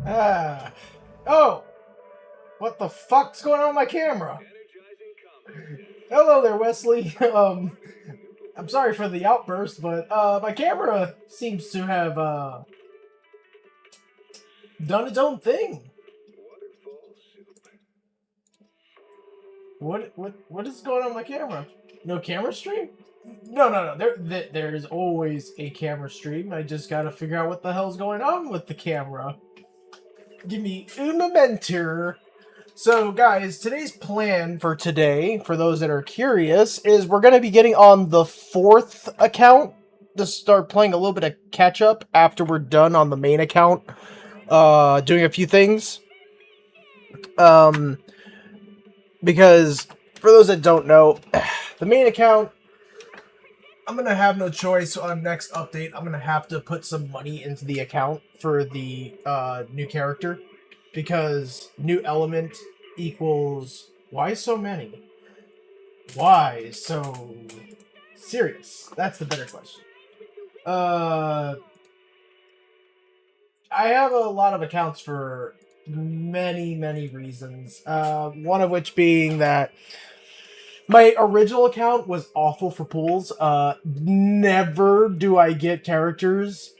Ah. Oh! What the fuck's going on with my camera? Hello there, Wesley. I'm sorry for the outburst, but my camera seems to have done its own thing. What is going on with my camera? No camera stream? No. There's always a camera stream. I just gotta figure out what the hell's going on with the camera. Give me un momento. So, guys, today's plan for today, for those that are curious, is we're going to be getting on the 4th account to start playing a little bit of catch up after we're done on the main account, doing a few things. Because for those that don't know, the main account, I'm going to have no choice on next update. I'm going to have to put some money into the account for the new character. Because new element equals... Why so many? Why so serious? That's the better question. I have a lot of accounts for many reasons. One of which being that my original account was awful for pools. Never do I get characters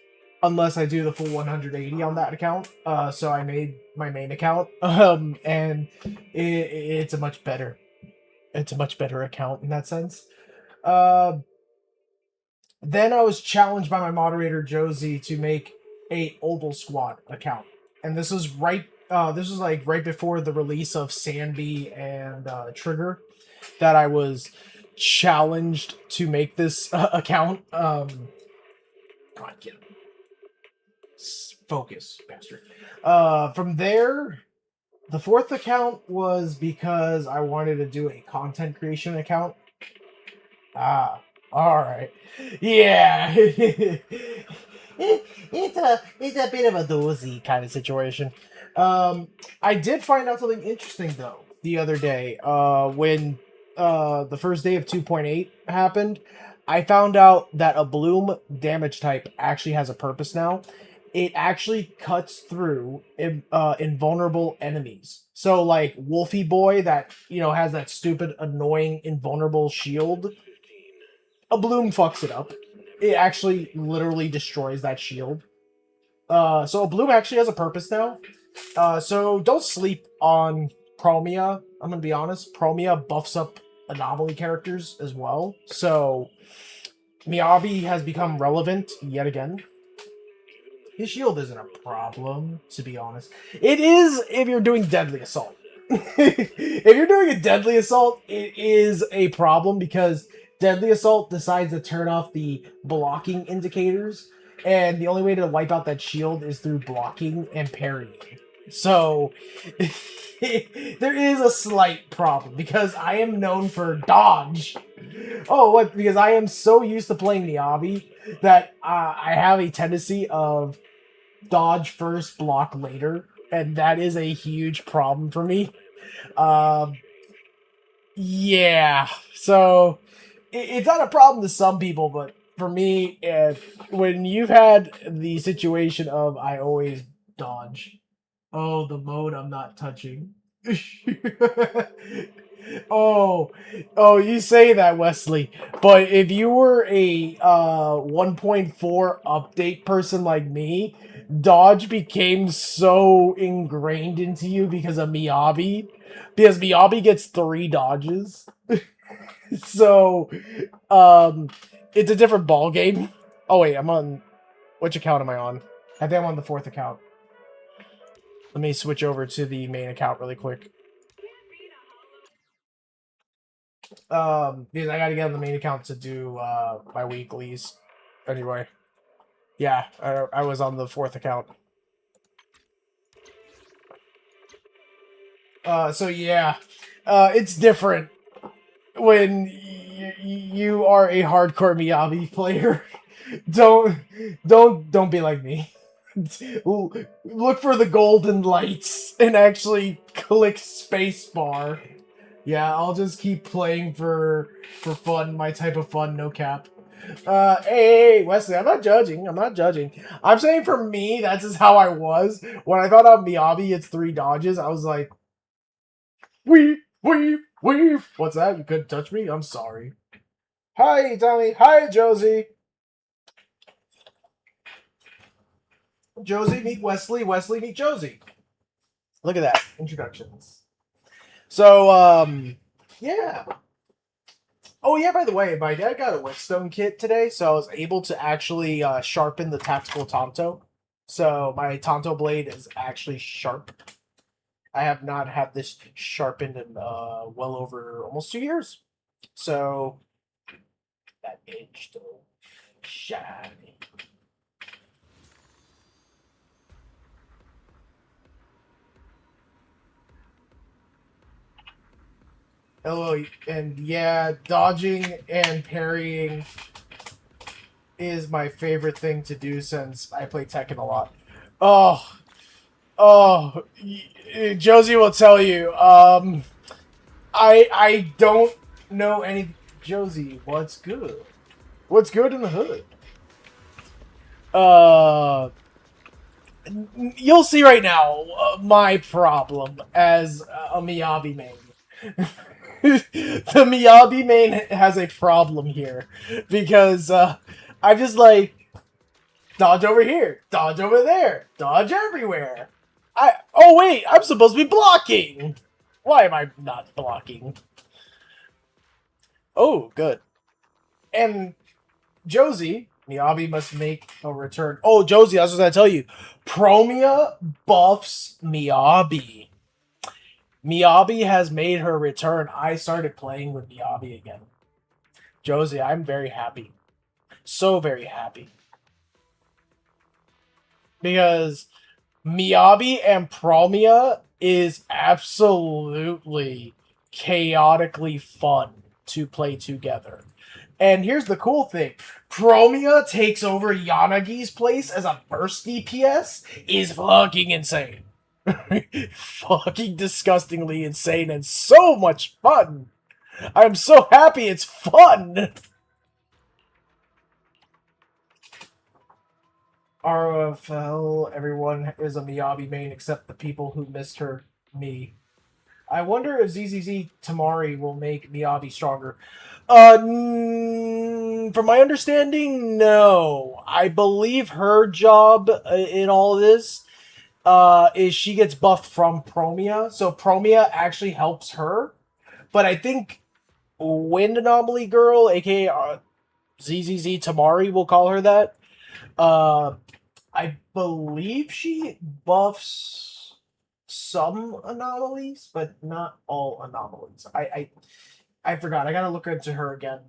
unless I do the full 180 on that account. So I made my main account, and it's a much better account in that sense. Then I was challenged by my moderator Josie to make a Obel Squad account, and this was like right before the release of Sandy and Trigger, that I was challenged to make this account. Come on, get him. Focus, bastard. From there, the 4th account was because I wanted to do a content creation account. Ah, alright. Yeah. it's a bit of a doozy kind of situation. I did find out something interesting, though, the other day. When the first day of 2.8 happened, I found out that a Bloom damage type actually has a purpose now. It actually cuts through invulnerable enemies. So, like, Wolfie Boy, that, has that stupid, annoying, invulnerable shield, a Bloom fucks it up. It actually literally destroys that shield. So a Bloom actually has a purpose now. So don't sleep on Promia. I'm gonna be honest. Promia buffs up anomaly characters as well. So Miyabi has become relevant yet again. His shield isn't a problem, to be honest. It is if you're doing Deadly Assault. If you're doing a Deadly Assault, it is a problem because Deadly Assault decides to turn off the blocking indicators, and the only way to wipe out that shield is through blocking and parrying. So, there is a slight problem, because I am known for dodge. Oh, what? Because I am so used to playing Miyabi that I have a tendency of dodge first, block later, and that is a huge problem for me. Yeah, so it's not a problem to some people, but for me, when you've had the situation of I always dodge, oh, the mode I'm not touching. Oh, you say that, Wesley. But if you were a 1.4 update person like me, dodge became so ingrained into you because of Miyabi. Because Miyabi gets 3 dodges. So, it's a different ball game. Oh wait, I'm on... Which account am I on? I think I'm on the 4th account. Let me switch over to the main account really quick. Because I gotta get on the main account to do my weeklies. Anyway, yeah, I was on the 4th account. So yeah, it's different when you are a hardcore Miyabi player. Don't be like me. Look for the golden lights and actually click spacebar. Yeah, I'll just keep playing for fun, my type of fun, no cap. Hey, Wesley, I'm not judging. I'm not judging. I'm saying for me, that's just how I was. When I thought out Miyabi, it's 3 dodges, I was like, weave, weave, weave. What's that? You couldn't touch me? I'm sorry. Hi, Tommy. Hi, Josie. Josie, meet Wesley. Wesley, meet Josie. Look at that. Introductions. So, yeah. Oh, yeah, by the way, my dad got a whetstone kit today, so I was able to actually sharpen the tactical Tonto. So my Tonto blade is actually sharp. I have not had this sharpened in well over almost 2 years. So that edge still shiny. Oh, and yeah, dodging and parrying is my favorite thing to do since I play Tekken a lot. Oh, Josie will tell you. I don't know any. Josie, what's good? What's good in the hood? You'll see right now my problem as a Miyabi main. The Miyabi main has a problem here because I'm just like dodge over here, dodge over there, dodge everywhere. Oh wait, I'm supposed to be blocking. Why am I not blocking? Oh, good. And Josie, Miyabi must make a return. Oh, Josie, I was going to tell you. Promia buffs Miyabi. Miyabi has made her return. I started playing with Miyabi again. Josie, I'm very happy. So very happy. Because Miyabi and Promia is absolutely chaotically fun to play together. And here's the cool thing. Promia takes over Yanagi's place as a burst DPS is fucking insane. Fucking disgustingly insane and so much fun. I'm so happy it's fun. RFL, everyone is a Miyabi main except the people who missed her, me. I wonder if ZZZ Tamari will make Miyabi stronger. From my understanding, no. I believe her job in all this is she gets buffed from Promia, so Promia actually helps her. But I think Wind Anomaly Girl, aka ZZZ Tamari, we'll call her that. I believe she buffs some anomalies, but not all anomalies. I forgot. I gotta look into her again.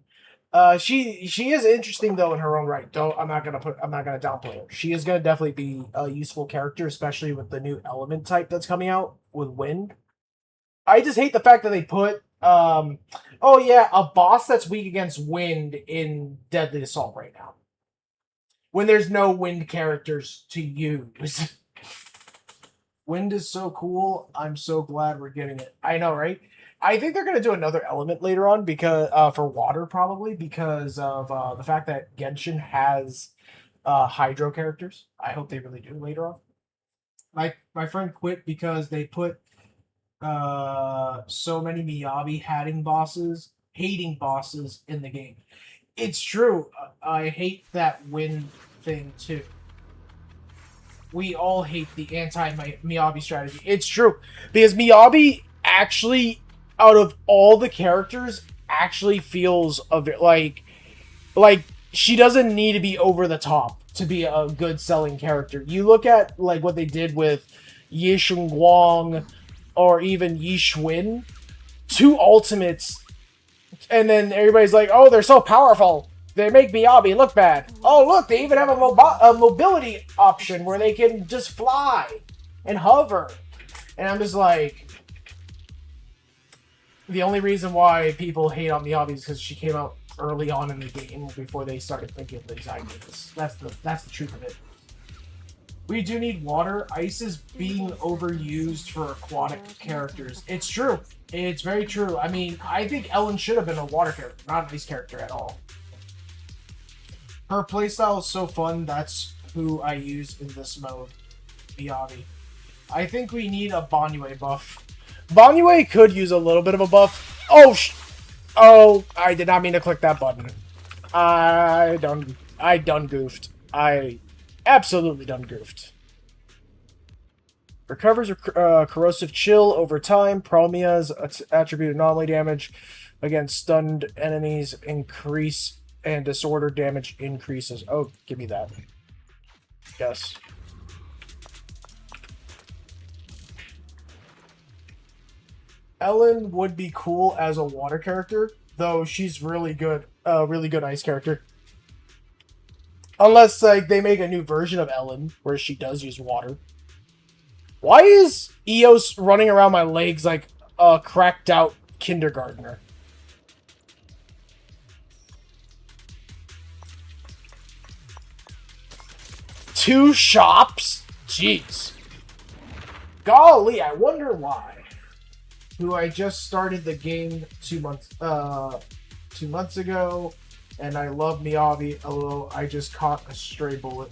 She is interesting though in her own right. I'm not gonna downplay her. She is gonna definitely be a useful character, especially with the new element type that's coming out with wind. I just hate the fact that they put oh yeah, a boss that's weak against wind in Deadly Assault right now. When there's no wind characters to use. Wind is so cool. I'm so glad we're getting it. I know, right? I think they're going to do another element later on because for water probably because of the fact that Genshin has hydro characters. I hope they really do later on. My friend quit because they put so many Miyabi hating bosses in the game. It's true. I hate that wind thing too. We all hate the anti-Miyabi strategy. It's true. Because Miyabi actually, out of all the characters, actually feels like she doesn't need to be over the top to be a good selling character. You look at like what they did with Yishun Guang or even Yishun, 2 ultimates, and then everybody's like, oh, they're so powerful. They make Miyabi look bad. Oh, look, they even have a mobility option where they can just fly and hover. And I'm just like, the only reason why people hate on Miyabi is because she came out early on in the game before they started thinking of these ideas. That's the truth of it. We do need water. Ice is being overused for aquatic characters. It's true. It's very true. I mean, I think Ellen should have been a water character, not an ice character at all. Her playstyle is so fun. That's who I use in this mode, Miyabi. I think we need a Banyue buff. Banyue could use a little bit of a buff. Oh, I did not mean to click that button. I done goofed. I absolutely done goofed. Recovers corrosive chill over time. Promia's attribute anomaly damage against stunned enemies increase and disorder damage increases. Oh, give me that. Yes. Ellen would be cool as a water character, though she's really good ice character. Unless like they make a new version of Ellen where she does use water. Why is Eos running around my legs like a cracked out kindergartner? Two shops? Jeez. Golly, I wonder why. Who I just started the game 2 months ago, and I love Miyabi, although I just caught a stray bullet.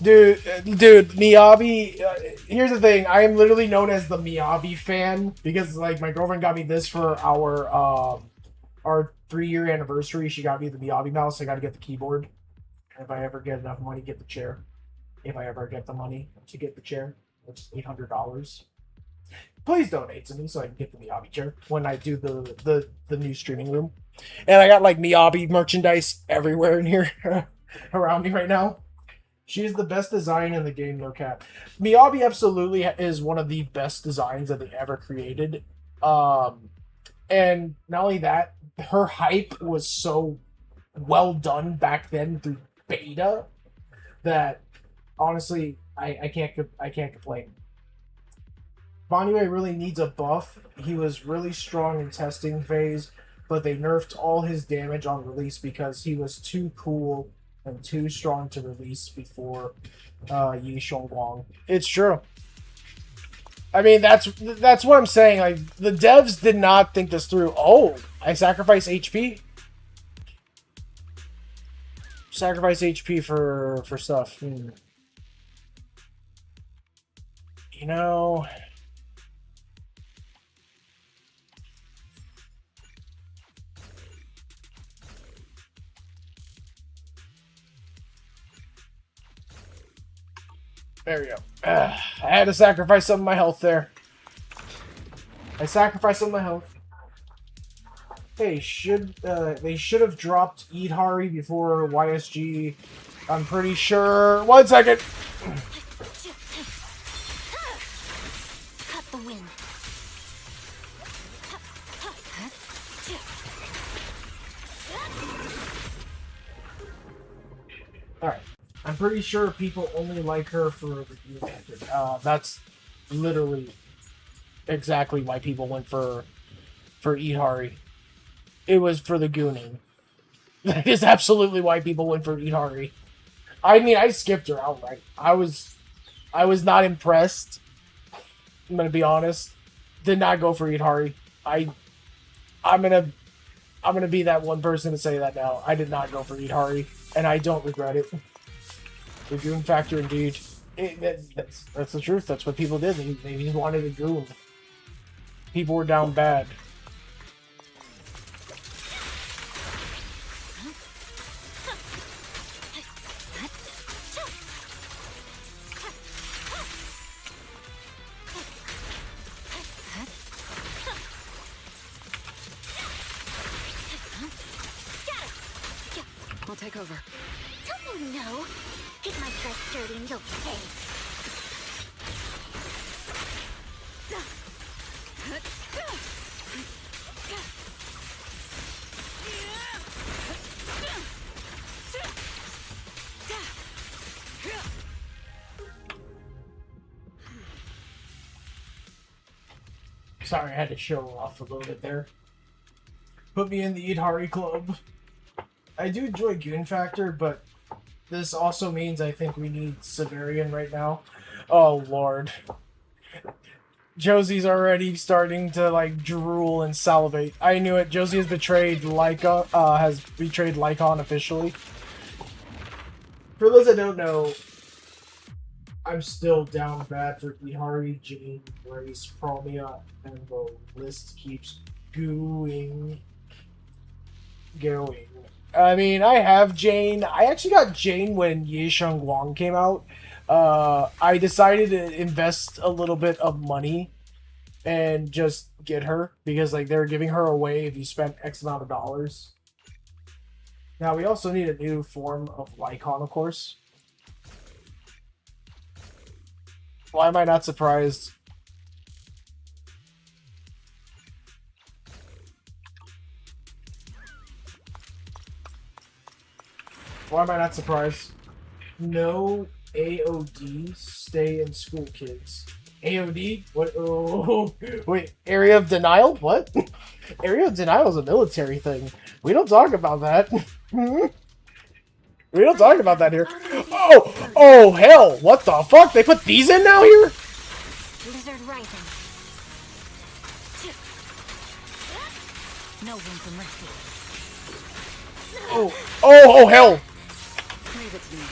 Dude, Miyabi, here's the thing, I am literally known as the Miyabi fan, because, like, my girlfriend got me this for our 3-year anniversary. She got me the Miyabi mouse. I gotta get the keyboard. And if I ever get enough money, get the chair. If I ever get the money to get the chair, which is $800. Please donate to me so I can get the Miyabi chair when I do the new streaming room. And I got, like, Miyabi merchandise everywhere in here around me right now. She's the best design in the game, no cap. Miyabi absolutely is one of the best designs that they ever created. And not only that, her hype was so well done back then through beta that honestly, I can't complain. Banyue really needs a buff. He was really strong in testing phase, but they nerfed all his damage on release because he was too cool and too strong to release before Yi Xiongguang. It's true. I mean, that's what I'm saying. Like, the devs did not think this through. Oh, I sacrifice HP? Sacrifice HP for stuff. You know... There we go. I had to sacrifice some of my health there. I sacrificed some of my health. Hey, they should have dropped Eat Hari before YSG. I'm pretty sure. 1 second. Cut the wind. All right. I'm pretty sure people only like her for the Goon Factor. That's literally exactly why people went for Eat Hari. It was for the gooning. That is absolutely why people went for Eat Hari. I mean, I skipped her outright. I was not impressed. I'm gonna be honest. Did not go for Eat Hari. I'm gonna be that one person to say that now. I did not go for Eat Hari, and I don't regret it. The Goon Factor, indeed. That's the truth. That's what people did. They just wanted a goon. People were down bad. I'll take over. Don't you know? Get my dress dirty and you'll pay. Sorry, I had to show off a little bit there. Put me in the Eat Hari club. I do enjoy Goon Factor, but this also means I think we need Severian right now. Oh, Lord. Josie's already starting to, like, drool and salivate. I knew it. Josie has betrayed Lycon officially. For those that don't know, I'm still down bad for Ihari, Jane, Grace, Promia, and the list keeps going. I mean, I have Jane. I actually got Jane when Ye Sheng Wang came out. I decided to invest a little bit of money and just get her because like they're giving her away if you spend X amount of dollars. Now we also need a new form of Lycon, of course. Why am I not surprised? Why am I not surprised? No AOD, stay in school, kids. AOD? What? Oh, wait, area of denial? What? Area of denial is a military thing. We don't talk about that. We don't talk about that here. Oh, hell! What the fuck? They put these in now here? Lizard rising. No room for mercy. Oh, hell! Leave it to me.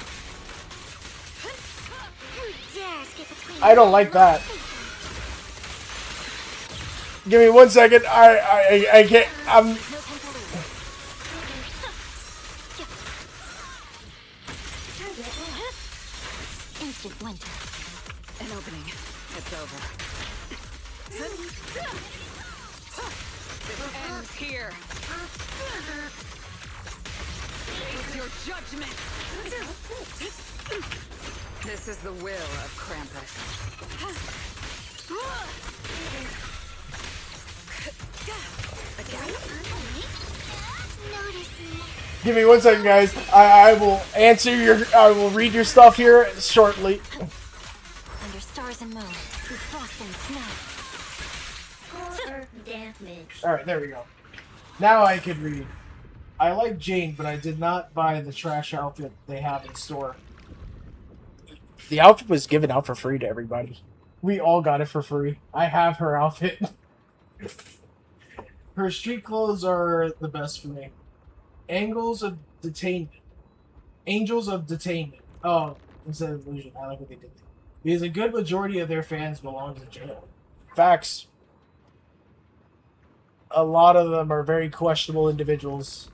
Who dares get between I don't like that. Give me 1 second. I can't. I'm. No time to lose. Instant winter. An opening. It's over. It ends here. It's your judgment. This is the will of Krampus. Notice me. Give me 1 second, guys. I will answer your. I will read your stuff here shortly. Under stars and moon, through frost and snow. Damage. All right, there we go. Now I can read. I like Jane, but I did not buy the trash outfit they have in store. The outfit was given out for free to everybody. We all got it for free. I have her outfit. Her street clothes are the best for me. Angles of detainment. Angels of detainment. Oh, instead of illusion. I like what they did there. Because a good majority of their fans belong to jail. Facts. A lot of them are very questionable individuals.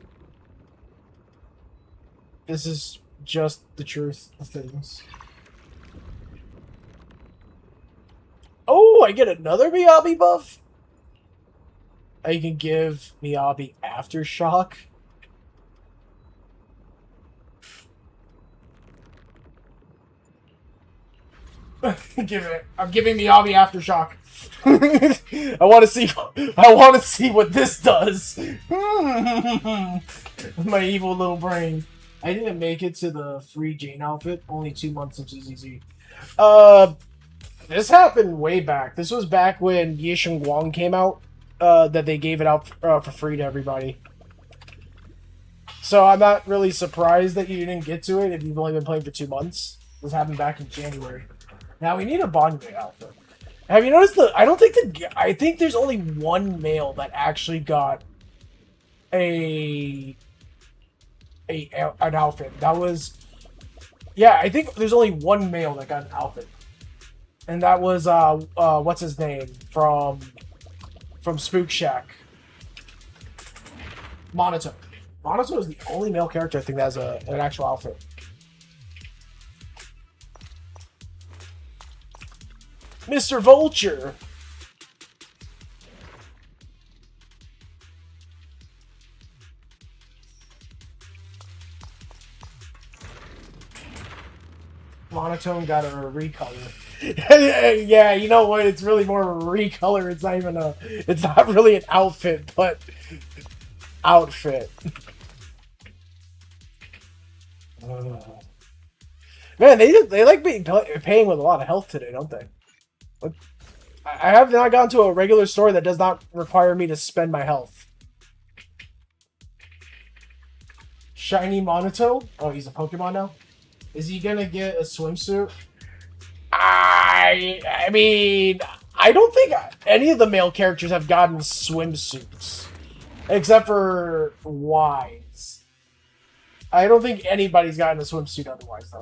This is just the truth of things. Oh, I get another Miyabi buff? I can give Miyabi Aftershock. I'm giving Miyabi Aftershock. I want to see what this does. My evil little brain. I didn't make it to the free Jane outfit. Only 2 months of ZZZ. This happened way back. This was back when Ye Sheng Wang came out. That they gave it out for free to everybody. So I'm not really surprised that you didn't get to it if you've only been playing for 2 months. This happened back in January. Now we need a Bonyue outfit. Have you noticed I think there's only one male that actually got an outfit. That was, yeah, I think there's only one male that got an outfit. And that was, what's his name? From Spook Shack. Monoto. Monoto is the only male character I think that has an actual outfit. Mr. Vulture. Monotone got a recolor. Yeah, you know what? It's really more of a recolor. It's not even it's not really an outfit, but outfit. Man, they like paying with a lot of health today, don't they? I have not gone to a regular store that does not require me to spend my health. Shiny Monoto? Oh, he's a Pokemon now? Is he gonna get a swimsuit? I mean, I don't think any of the male characters have gotten swimsuits. Except for Wise. I don't think anybody's gotten a swimsuit otherwise, though.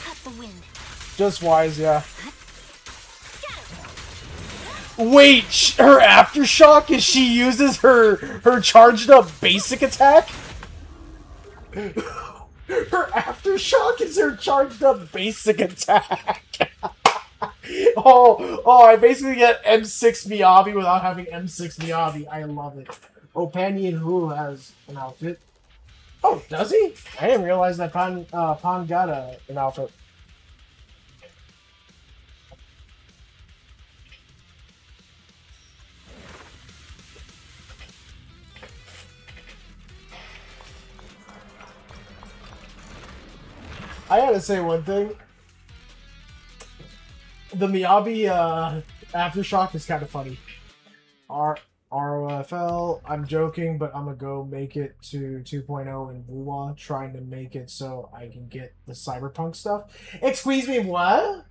Cut the wind. Just wise, yeah. Wait, her aftershock is she uses her charged up basic attack? Her aftershock is her charged up basic attack. Oh, I basically get M6 Miyabi without having M6 Miyabi. I love it. Oh, Panyan Hu has an outfit. Oh, does he? I didn't realize that Pan got an outfit. I gotta say one thing. The Miyabi aftershock is kind of funny. ROFL, I'm joking, but I'm gonna go make it to 2.0 in Wuwa, trying to make it so I can get the Cyberpunk stuff. Excuse me, what?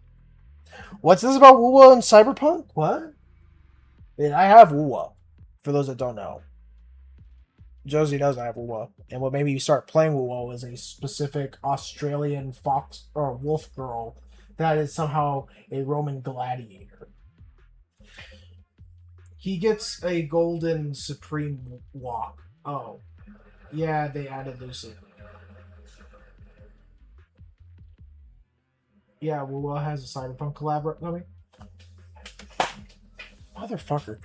What's this about Wuwa and Cyberpunk? What? Yeah, I have Wuwa, for those that don't know. Josie knows I have Wuwa, and what made me start playing Wuwa was a specific Australian fox or wolf girl that is somehow a Roman gladiator. He gets a golden supreme walk. Oh, yeah, they added Lucy. Yeah, Wuwa has a Cyberpunk collab coming. Motherfucker.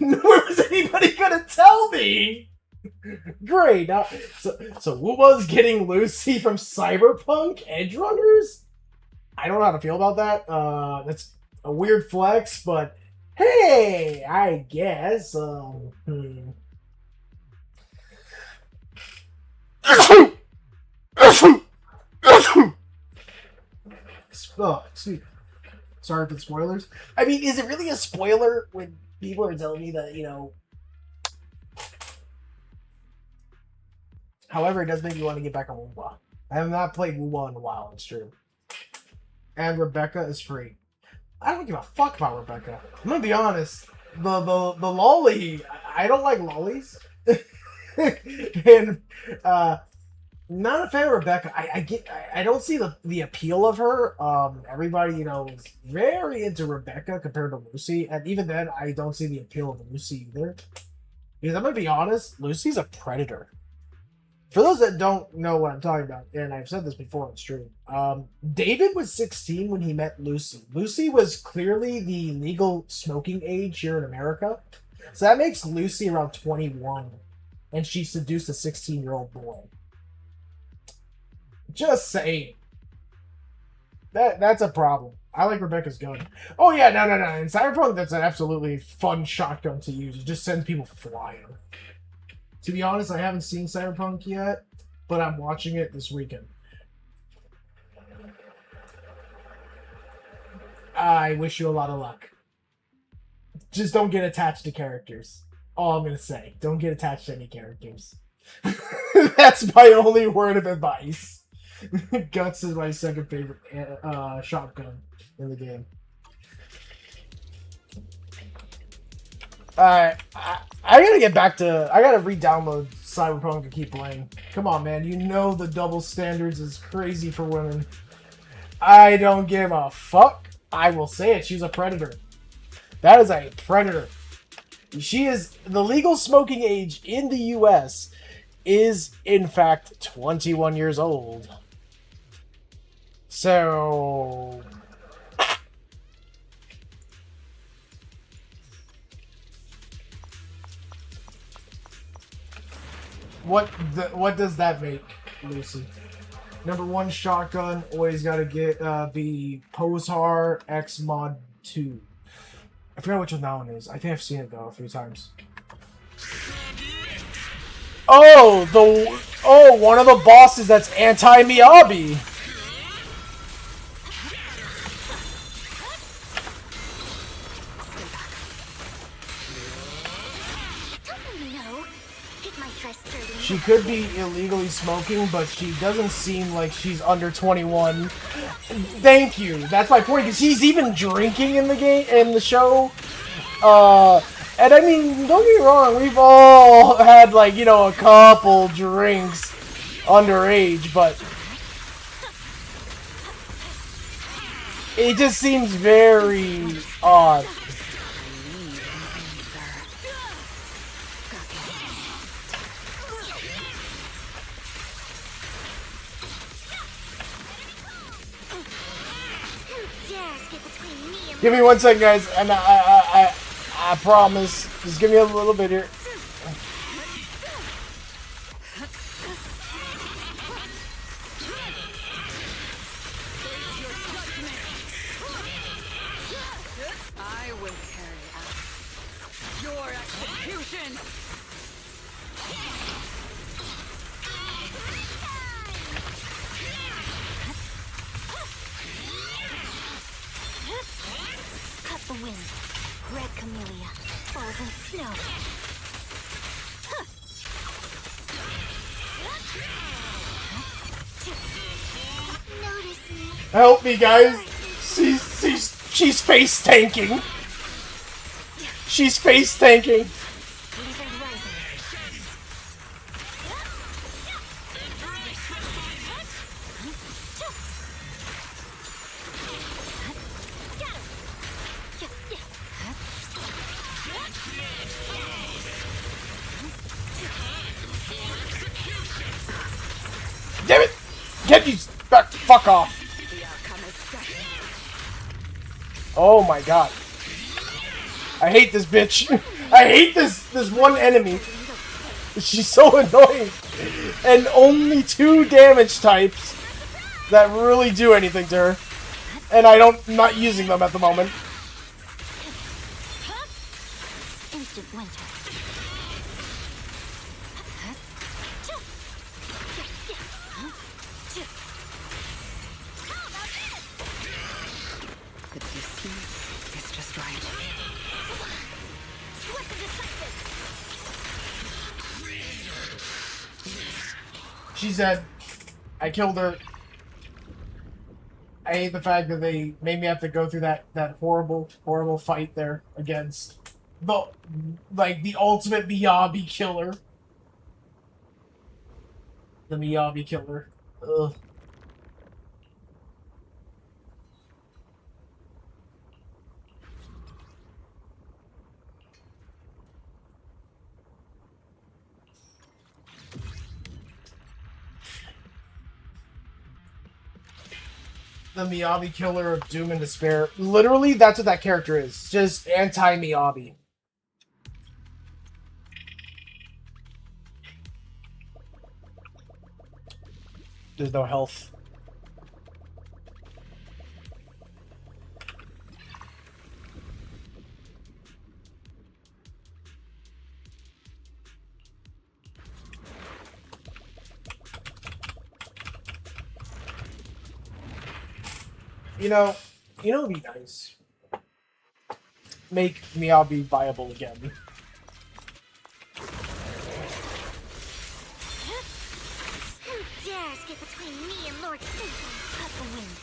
Where was anybody gonna tell me? Great. Now, so Wuba's getting Lucy from Cyberpunk Edgerunners? I don't know how to feel about that. That's a weird flex, but hey, I guess. Oh, excuse me. Sorry for the spoilers. I mean, is it really a spoiler when people are telling me that, you know? However, it does make me want to get back on Wuwa. I have not played Wuwa in a while, it's true. And Rebecca is free. I don't give a fuck about Rebecca. I'm gonna be honest. The lolly, I don't like lollies. And not a fan of Rebecca. I don't see the appeal of her. Everybody, you know, is very into Rebecca compared to Lucy, and even then, I don't see the appeal of Lucy either. Because I'm gonna be honest, Lucy's a predator. For those that don't know what I'm talking about, and I've said this before on stream, David was 16 when he met Lucy. Lucy was clearly the legal smoking age here in America, so that makes Lucy around 21, and she seduced a 16-year-old boy. Just saying. That's a problem. I like Rebecca's gun. Oh yeah, no. In Cyberpunk, that's an absolutely fun shotgun to use. It just sends people flying. To be honest, I haven't seen Cyberpunk yet, but I'm watching it this weekend. I wish you a lot of luck. Just don't get attached to characters. All I'm gonna say. Don't get attached to any characters. That's my only word of advice. Guts is my second favorite shotgun in the game. I gotta get back to... I gotta re-download Cyberpunk and keep playing. Come on, man. You know the double standards is crazy for women. I don't give a fuck. I will say it. She's a predator. That is a predator. She is... The legal smoking age in the US is, in fact, 21 years old. So... What does that make, Lucy? Number one shotgun, always gotta get be Posar X Mod 2. I forgot which one that one is. I think I've seen it though a few times. Oh, one of the bosses that's anti-Miyabi. Hit my trust dirty. She could be illegally smoking, but she doesn't seem like she's under 21. Thank you. That's my point. Because she's even drinking in the game, in the show. And I mean, don't get me wrong. We've all had like, you know, a couple drinks underage, but it just seems very odd. Give me 1 second, guys, and I promise. Just give me a little bit here. I will carry out your execution. Cut the wind. Red camellia falls in snow. Notice me. Help me, guys. She's face tanking. She's face tanking. Blizzard rising. Damn it! Get these back! Fuck off! The outcome is set. Oh my god! I hate this bitch. I hate this one enemy. She's so annoying, and only 2 damage types that really do anything to her, and I'm not using them at the moment. Instant winter. The distance is just right. Swift and decisive. She said, "I killed her." I hate the fact that they made me have to go through that horrible fight there against the ultimate Miyabi killer. The Miyabi killer. Ugh. The Miyabi killer of doom and despair. Literally, that's what that character is. Just anti-Miyabi. There's no health. You know it'd be nice. Make Miyabi viable again. Who dares get between me and Lord Satan? Cut the wind.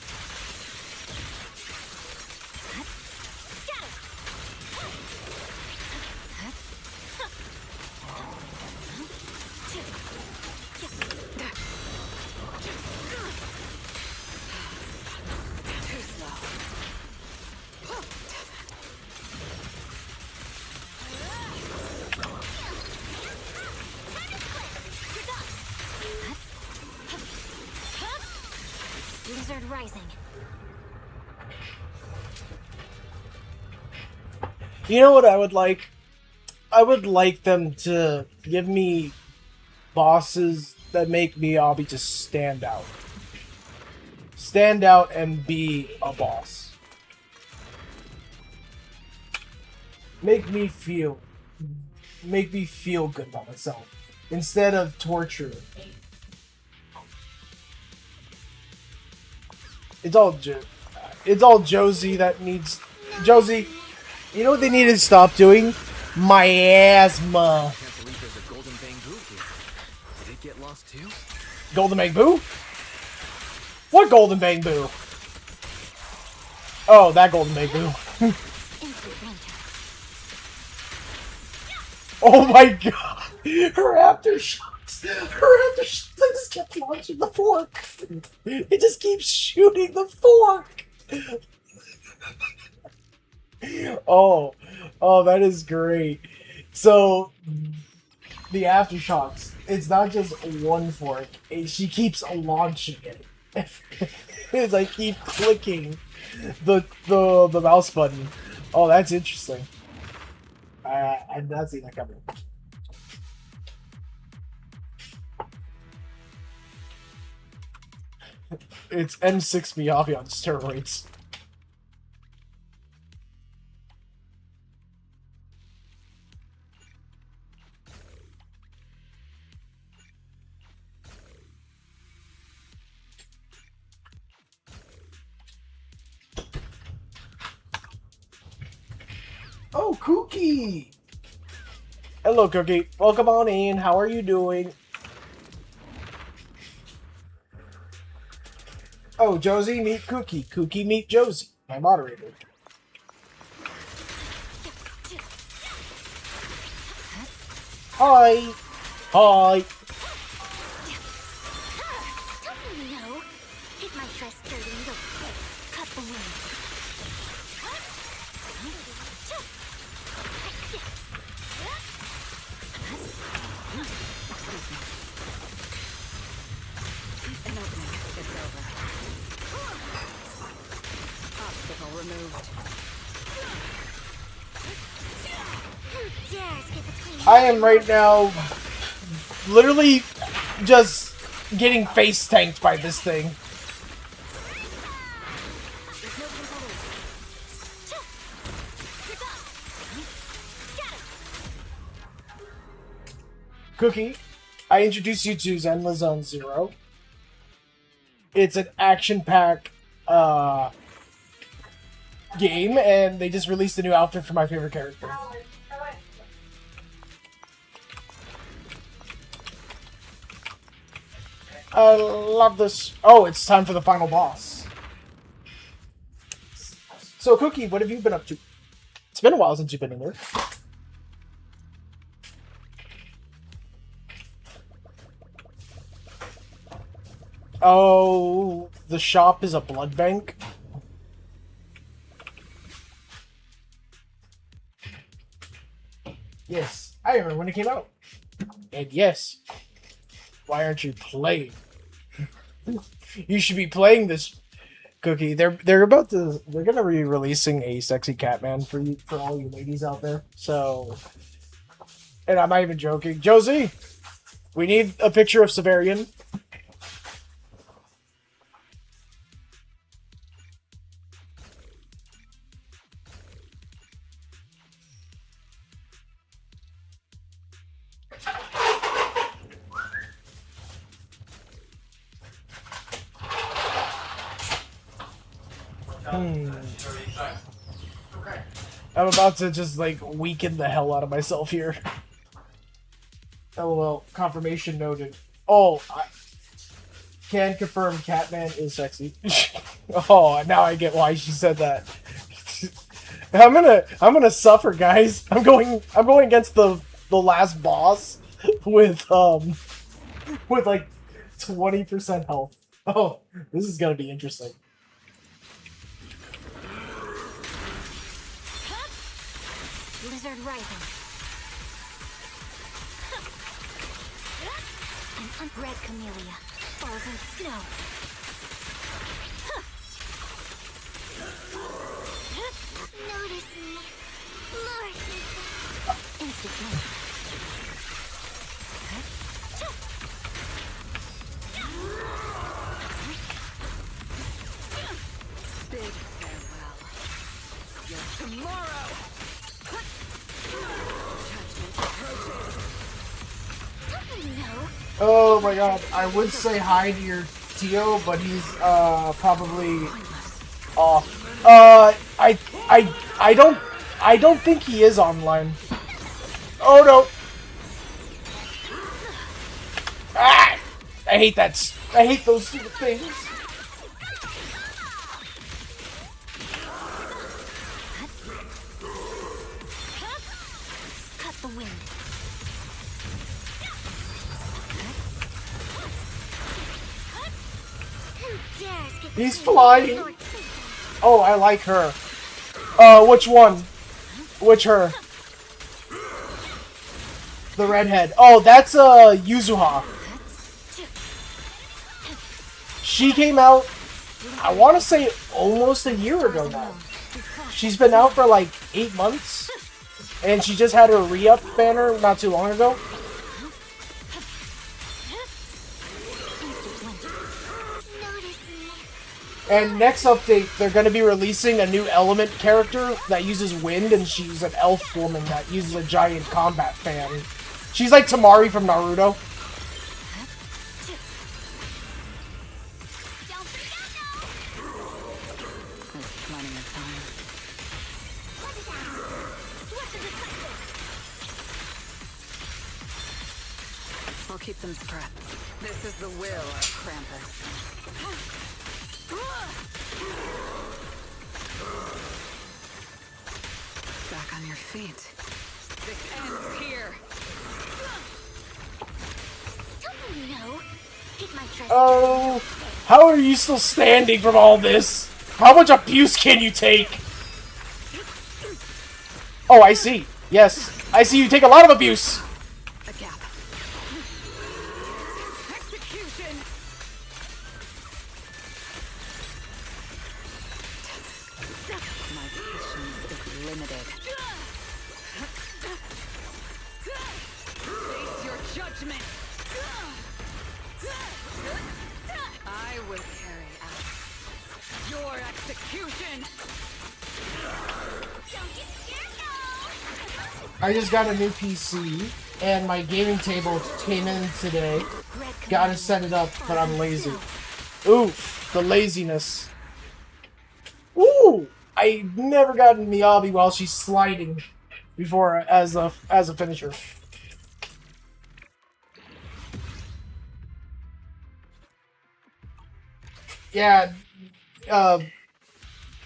Too slow. Blizzard rising. You know what I would like? I would like them to give me bosses that make Miyabi just stand out. Stand out and be a boss. Make me feel good about myself instead of torture. It's all Josie that needs Josie. You know what they need to stop doing? Miasma. Can't believe there's a golden bamboo Golden Bamboo? What Golden Bamboo? Oh, that Golden Bamboo. Instant winter. Oh my god! Her aftershocks! Her aftershocks! I just kept launching the fork! It just keeps shooting the fork! Oh, that is great. So, the aftershocks, it's not just one fork. She keeps launching it. As I keep clicking the mouse button. Oh, that's interesting. I did not see that coming. It's M6 Miyavi on steroids. Oh, Cookie! Hello, Cookie. Welcome on in. How are you doing? Oh, Josie, meet Cookie. Cookie, meet Josie, my moderator. Hi! Hi! Don't you know? Hit my trust sturdy and go cut the wind. An opening. It's over. Obstacle removed. Who dares get between I am right now literally just getting face tanked by this thing. There's no control. Cookie, I introduced you to Zenless Zone Zero. It's an action-packed game, and they just released a new outfit for my favorite character. I love this. Oh, it's time for the final boss. So, Cookie, what have you been up to? It's been a while since you've been in there. Oh, the shop is a blood bank? Yes, I remember when it came out. And yes, why aren't you playing? You should be playing this, Cookie. They're gonna be releasing a sexy Catman for you, for all you ladies out there. So, and I'm not even joking. Josie, we need a picture of Severian. I'm about to just, like, weaken the hell out of myself here. LOL. Confirmation noted. Oh, I can confirm Catman is sexy. Oh, now I get why she said that. I'm gonna suffer, guys. I'm going against the last boss with like 20% health. Oh, this is gonna be interesting. Blizzard Rising. An unbred camellia falls in snow. Notice me, Lord. Instant blink. Big farewell. Your tomorrow. Judgment approaches. Don't you know? Oh my god, I would say hi to your Tio, but he's probably off. I don't think he is online. Oh no. Ah! I hate that. I hate those stupid things. Cut the wind. Who dares get He's between flying. me and Lord Satan? Oh, I like her. Which one? Which her? The redhead. Oh, that's Yuzuha. She came out, I want to say almost a year ago now. She's been out for like 8 months, and she just had her re-up banner not too long ago. Notice me. And next update, they're going to be releasing a new element character that uses wind, and she's an elf woman that uses a giant combat fan. She's like Tamari from Naruto. Don't forget now. There's plenty of time. What is that? Swift and decisive. We'll keep them prepped. This is the will of Krampus. Back on your feet. This ends here. Don't you know? Pick my trust. Oh, how are you still standing from all this? How much abuse can you take? Oh, I see. Yes, I see you take a lot of abuse. A gap. Execution. My patience is limited. Face your judgment. I will carry out your execution. Don't get scared now. I just got a new PC, and my gaming table came in today. Gotta set it up, but I'm lazy. Oof, the laziness. Ooh, I never gotten Miyabi while she's sliding before as a finisher. Yeah.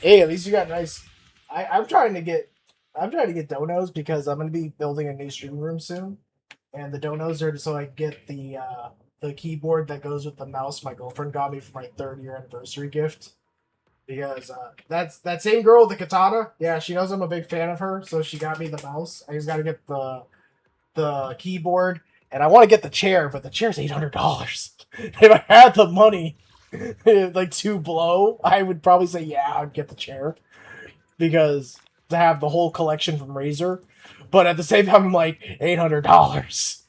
Hey, at least you got nice. I'm trying to get donos because I'm gonna be building a new stream room soon, and the donos are so I can get the keyboard that goes with the mouse my girlfriend got me for my 3rd-year anniversary gift. Because that's that same girl with the katana. Yeah, she knows I'm a big fan of her, so she got me the mouse. I just gotta get the keyboard, and I want to get the chair, but the chair's $800. If I had the money, like to blow, I would probably say yeah, I'd get the chair because to have the whole collection from Razer. But at the same time, I'm like $800.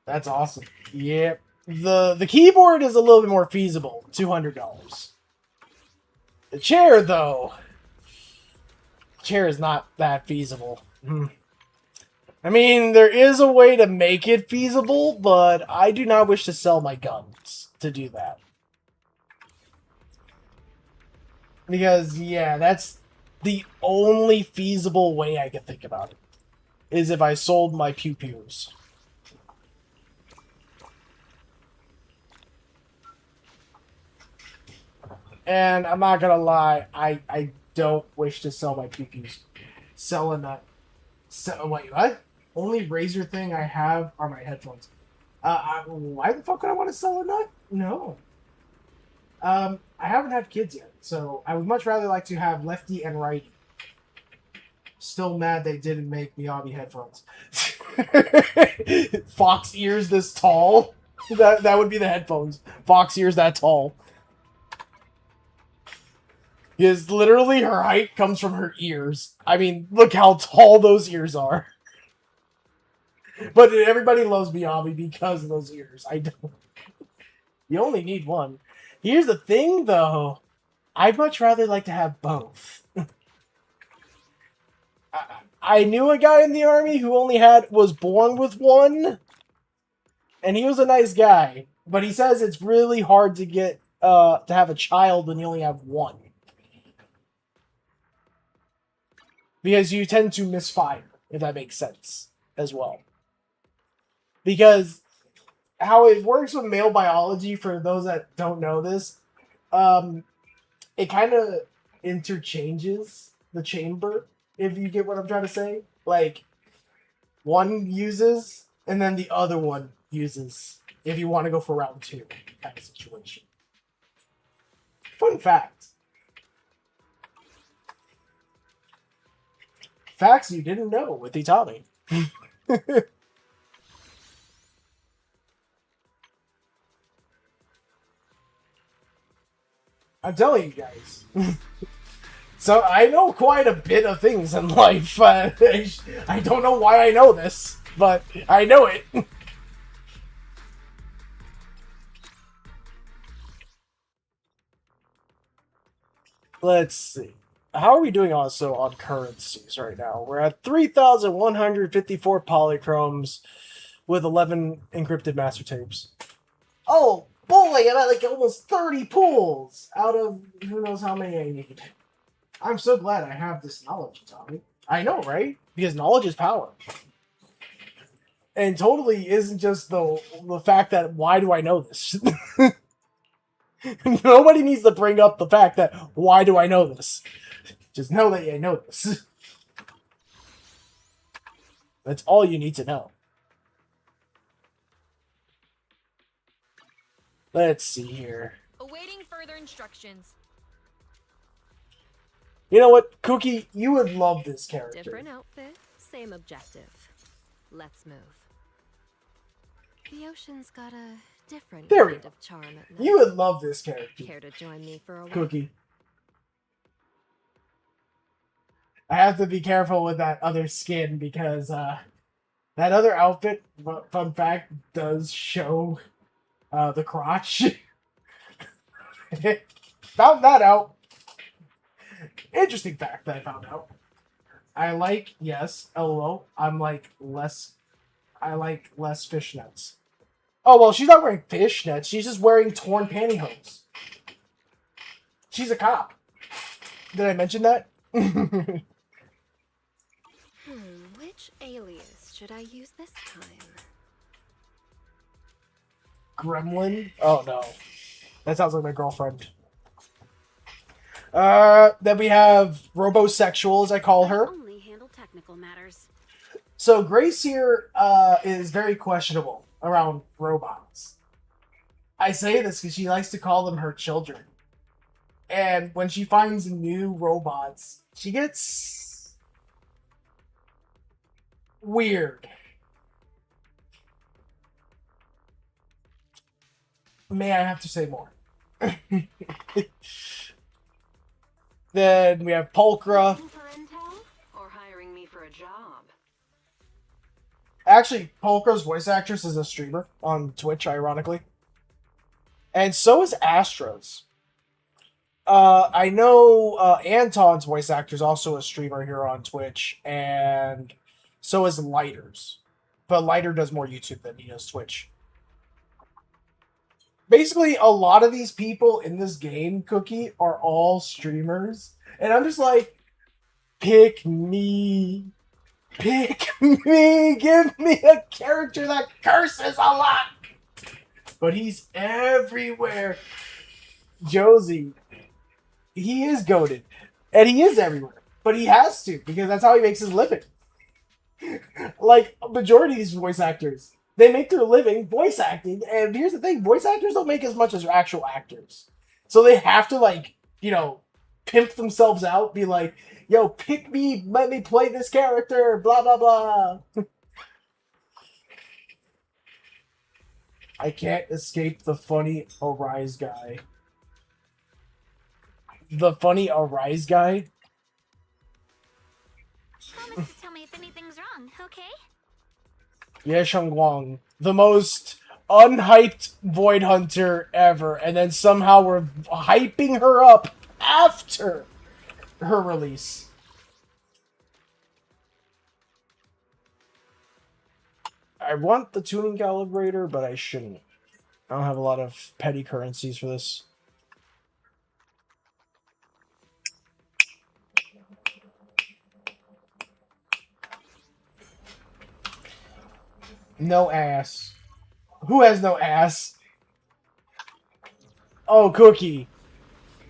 That's awesome. Yep. The keyboard is a little bit more feasible, $200. The chair, though, chair is not that feasible. I mean, there is a way to make it feasible, but I do not wish to sell my guns to do that. Because, yeah, that's the only feasible way I can think about it. Is if I sold my pew-pews. And I'm not gonna lie, I don't wish to sell my pew-pews. Sell a nut. Wait, what? Only Razer thing I have are my headphones. Why the fuck would I want to sell a nut? No. I haven't had kids yet, so I would much rather like to have lefty and righty. Still mad they didn't make Miyabi headphones. Fox ears this tall. That would be the headphones. Fox ears that tall. Because literally her height comes from her ears. I mean, look how tall those ears are. But everybody loves Miyabi because of those ears. I don't. You only need one. Here's the thing, though. I'd much rather like to have both. I knew a guy in the army who was born with one. And he was a nice guy. But he says it's really hard to get, to have a child when you only have one. because you tend to misfire, if that makes sense as well. Because how it works with male biology, for those that don't know this, it kind of interchanges the chamber, if you get what I'm trying to say. Like, one uses, and then the other one uses, if you want to go for round 2 kind of situation. Fun fact. Facts you didn't know with Itami. I'm telling you guys. So I know quite a bit of things in life. I don't know why I know this, but I know it. Let's see. How are we doing also on currencies right now? We're at 3,154 polychromes with 11 encrypted master tapes. Oh boy, I'm at like almost 30 pulls out of who knows how many I need. I'm so glad I have this knowledge, Tommy. I know, right? Because knowledge is power. And totally isn't just the fact that why do I know this? Nobody needs to bring up the fact that why do I know this? Just know that I know this. That's all you need to know. Let's see here. Awaiting further instructions. You know what, Cookie? You would love this character. Different outfit, same objective. Let's move. The ocean's got a different There we kind go. of charm at night. You would love this character. Care to join me for a walk? Cookie. I have to be careful with that other skin because that other outfit, fun fact, does show the crotch. Found that out. Interesting fact that I found out. I like, yes, LOL, I like less fishnets. Oh, well, she's not wearing fishnets. She's just wearing torn pantyhose. She's a cop. Did I mention that? Which alias should I use this time? Gremlin? Oh, no. That sounds like my girlfriend. Then we have Robosexual, as I call her. Only handle technical matters. So Grace here is very questionable around robots. I say this because she likes to call them her children. And when she finds new robots, she gets weird. May I have to say more? Then we have Pulchra. Looking for intel or hiring me for a job? Actually, Pulchra's voice actress is a streamer on Twitch, ironically. And so is Astra's. I know Anton's voice actor is also a streamer here on Twitch, and so is Lighter's. But Lighter does more YouTube than he does Twitch. Basically, a lot of these people in this game, Cookie, are all streamers. And I'm just like, pick me. Pick me. Give me a character that curses a lot. But he's everywhere. Josie. He is goated. And he is everywhere. But he has to, because that's how he makes his living. Like, a majority of these voice actors, they make their living voice acting. And here's the thing, voice actors don't make as much as actual actors. So they have to, like, you know, pimp themselves out, be like, yo, pick me, let me play this character, blah, blah, blah. I can't escape the funny Arise guy. The funny Arise guy? Promise to tell me if anything's wrong, okay? Ye Shengguang, the most unhyped Void Hunter ever, and then somehow we're hyping her up after her release. I want the tuning calibrator, but I shouldn't. I don't have a lot of petty currencies for this. No ass. Who has no ass? Oh, Cookie.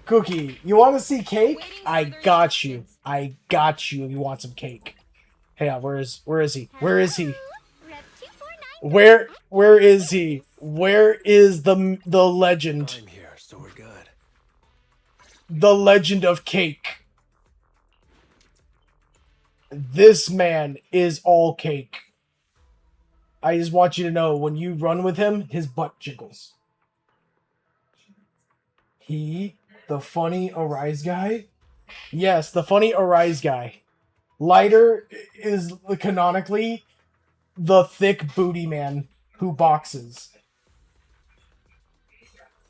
Cookie, you want to see cake? Waiting I further got you. instructions. I got you if you want some cake. Hey, where is he? Where is he? Hello? Rep 249. Where is he? Where is the legend? I'm here, so we're good. The legend of cake. This man is all cake. I just want you to know, when you run with him, his butt jiggles. The funny Arise guy? Yes, the funny Arise guy. Lighter is canonically the thick booty man who boxes.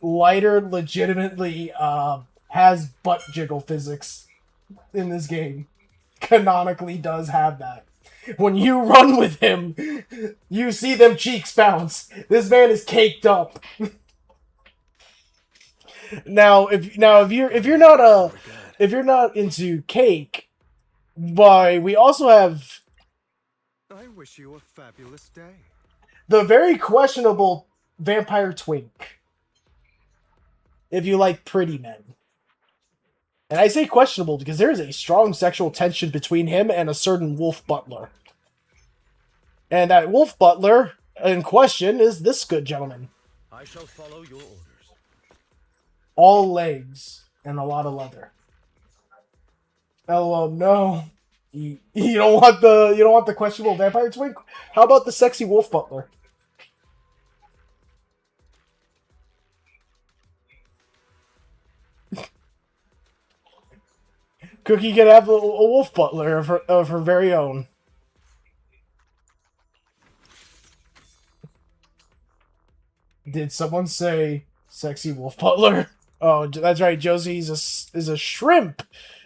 Lighter legitimately has butt jiggle physics in this game. Canonically does have that. When you run with him, you see them cheeks bounce. This man is caked up. Now, if you're not into cake, why we also have I wish you a fabulous day. the very questionable vampire twink. If you like pretty men. And I say questionable because there is a strong sexual tension between him and a certain wolf butler. And that wolf butler in question is this good gentleman. I shall follow your orders. All legs and a lot of leather. LOL, no. You don't want the questionable vampire twink? How about the sexy wolf butler? Cookie could have a wolf butler of her very own. Did someone say sexy wolf butler? Oh, that's right. Josie is a shrimp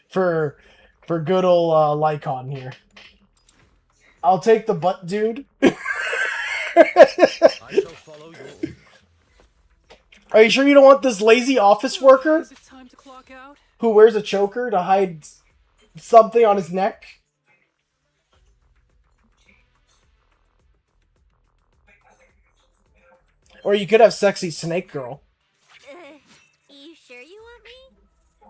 for good old Lycon here. I'll take the butt dude. I shall follow your orders. Are you sure you don't want this lazy office worker Is it time to clock out? who wears a choker to hide something on his neck? Or you could have sexy snake girl. You sure you want me?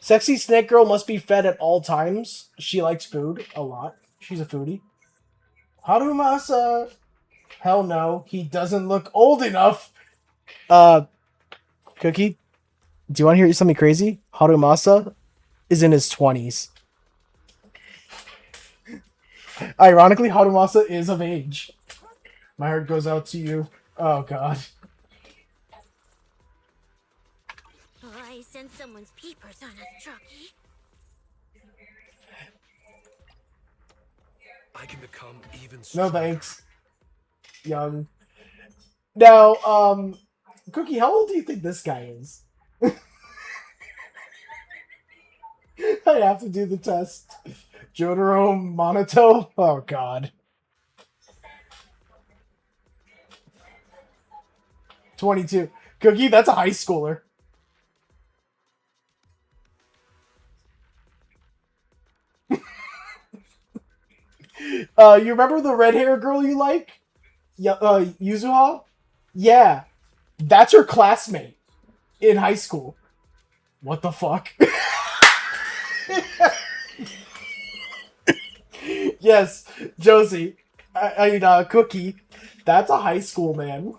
Sexy snake girl must be fed at all times. She likes food a lot. She's a foodie. Harumasa. Hell no, he doesn't look old enough. Cookie, do you want to hear something crazy? Harumasa is in his 20s. Ironically, Harumasa is of age. My heart goes out to you. Oh, God. Oh, I sense someone's peepers on us, Trucky. I can become even No stronger. thanks. Young. Now, Cookie, how old do you think this guy is? I have to do the test. Jotaro Monoto? Oh, God. 22. Cookie, that's a high schooler. You remember the red hair girl you like? Yuzuha? Yeah. That's her classmate in high school. What the fuck? Yes, Josie. Cookie. That's a high school man.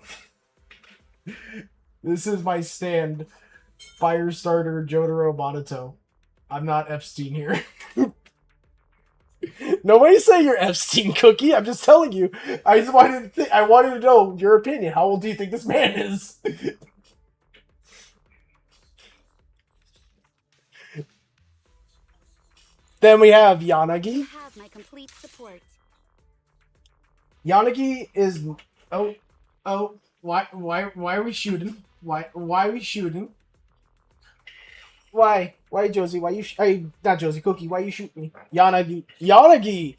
This is my stand. Firestarter Jotaro Monoto. I'm not Epstein here. Nobody say you're Epstein, Cookie. I'm just telling you. I just wanted I wanted to know your opinion. How old do you think this man is? Then we have Yanagi. You have my complete support. Yanagi is why are we shooting? Why are we shooting? Why Josie? Why you not Josie, Cookie? Why you shoot me? Yanagi.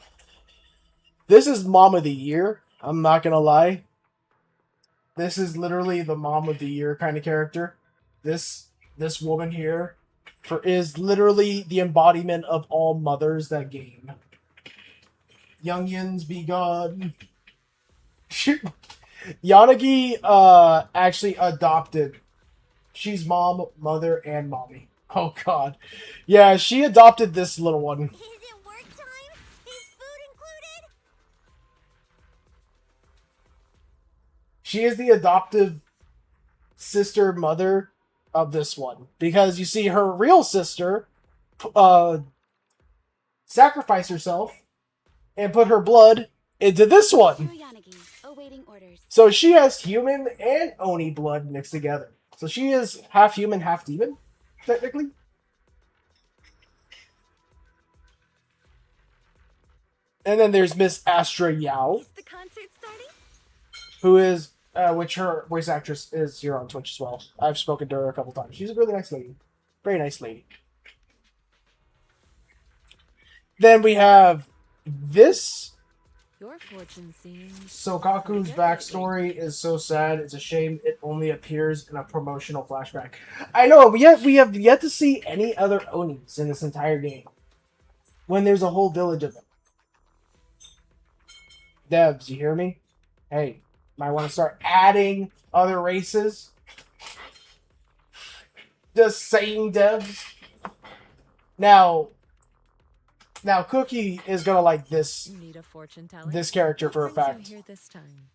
This is mom of the year. I'm not gonna lie. This is literally the mom of the year kind of character. This woman here is literally the embodiment of all mothers that game. Youngins be gone. Yanagi actually adopted. She's mom, mother, and mommy. Oh god. Yeah, she adopted this little one. Is it work time? Is food included? She is the adoptive sister mother of this one. Because you see, her real sister sacrificed herself and put her blood into this one. Yanagi, awaiting orders. So she has human and Oni blood mixed together. So she is half human, half demon, technically. And then there's Miss Astra Yao, Is the concert starting? who is, which her voice actress is here on Twitch as well. I've spoken to her a couple times. She's a really nice lady. Very nice lady. Then we have this. Your fortune seems... Sokaku's backstory is so sad. It's a shame it only appears in a promotional flashback. I know, we have yet to see any other Onis in this entire game. When there's a whole village of them. Devs, you hear me? Hey, might want to start adding other races. Just saying, devs. Now, Cookie is gonna like this. You need a fortune teller. This character for a fact. Here this time.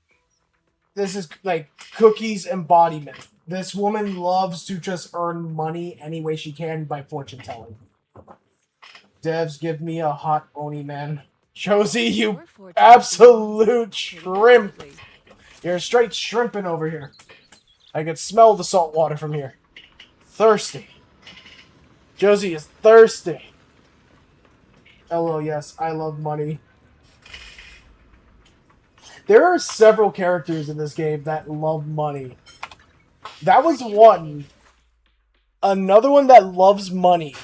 This is like Cookie's embodiment. This woman loves to just earn money any way she can by fortune telling. Devs, give me a hot Oni, man. Josie, you Your fortune absolute seems shrimp. pretty likely. You're straight shrimping over here. I can smell the salt water from here. Thirsty. Josie is thirsty. LOL, yes, I love money. There are several characters in this game that love money. That was one. Another one that loves money.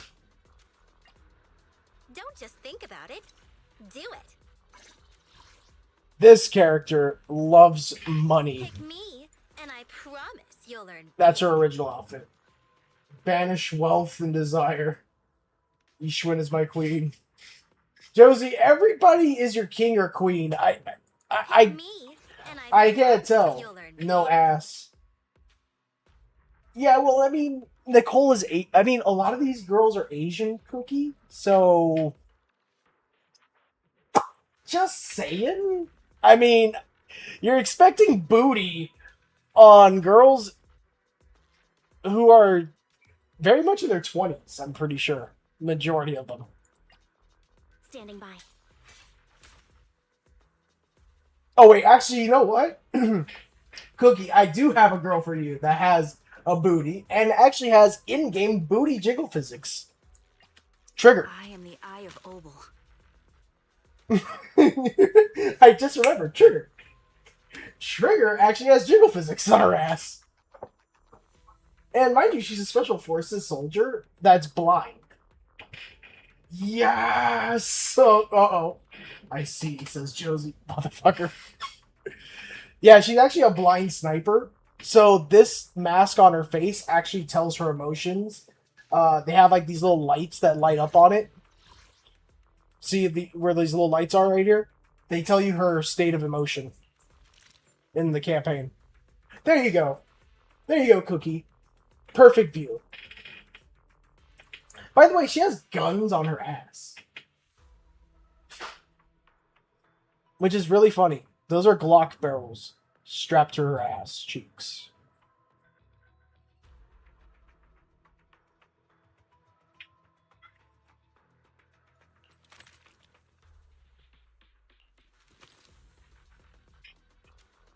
Don't just think about it. Do it. This character loves money. Pick me, and I promise you'll learn. That's her original outfit. Banish wealth and desire. Ishwin is my queen. Josie, everybody is your king or queen. Pick me, and I can't promise tell. you'll learn. No ass. Yeah, well, I mean, Nicole is I mean, a lot of these girls are Asian, Cookie. So, just saying. I mean, you're expecting booty on girls who are very much in their 20s, I'm pretty sure. Majority of them. Standing by. Oh, wait, actually, you know what? Cookie, I do have a girl for you that has a booty and actually has in-game booty jiggle physics. Trigger. I am the Eye of Obel. I just remembered, Trigger. Trigger actually has jiggle physics on her ass. And mind you, she's a special forces soldier that's blind. Yes! So, uh-oh. I see, says Josie. Motherfucker. Yeah, she's actually a blind sniper. So this mask on her face actually tells her emotions. They have like these little lights that light up on it. See where these little lights are right here? They tell you her state of emotion in the campaign. There you go. There you go, Cookie. Perfect view. By the way, she has guns on her ass. Which is really funny. Those are Glock barrels strapped to her ass cheeks.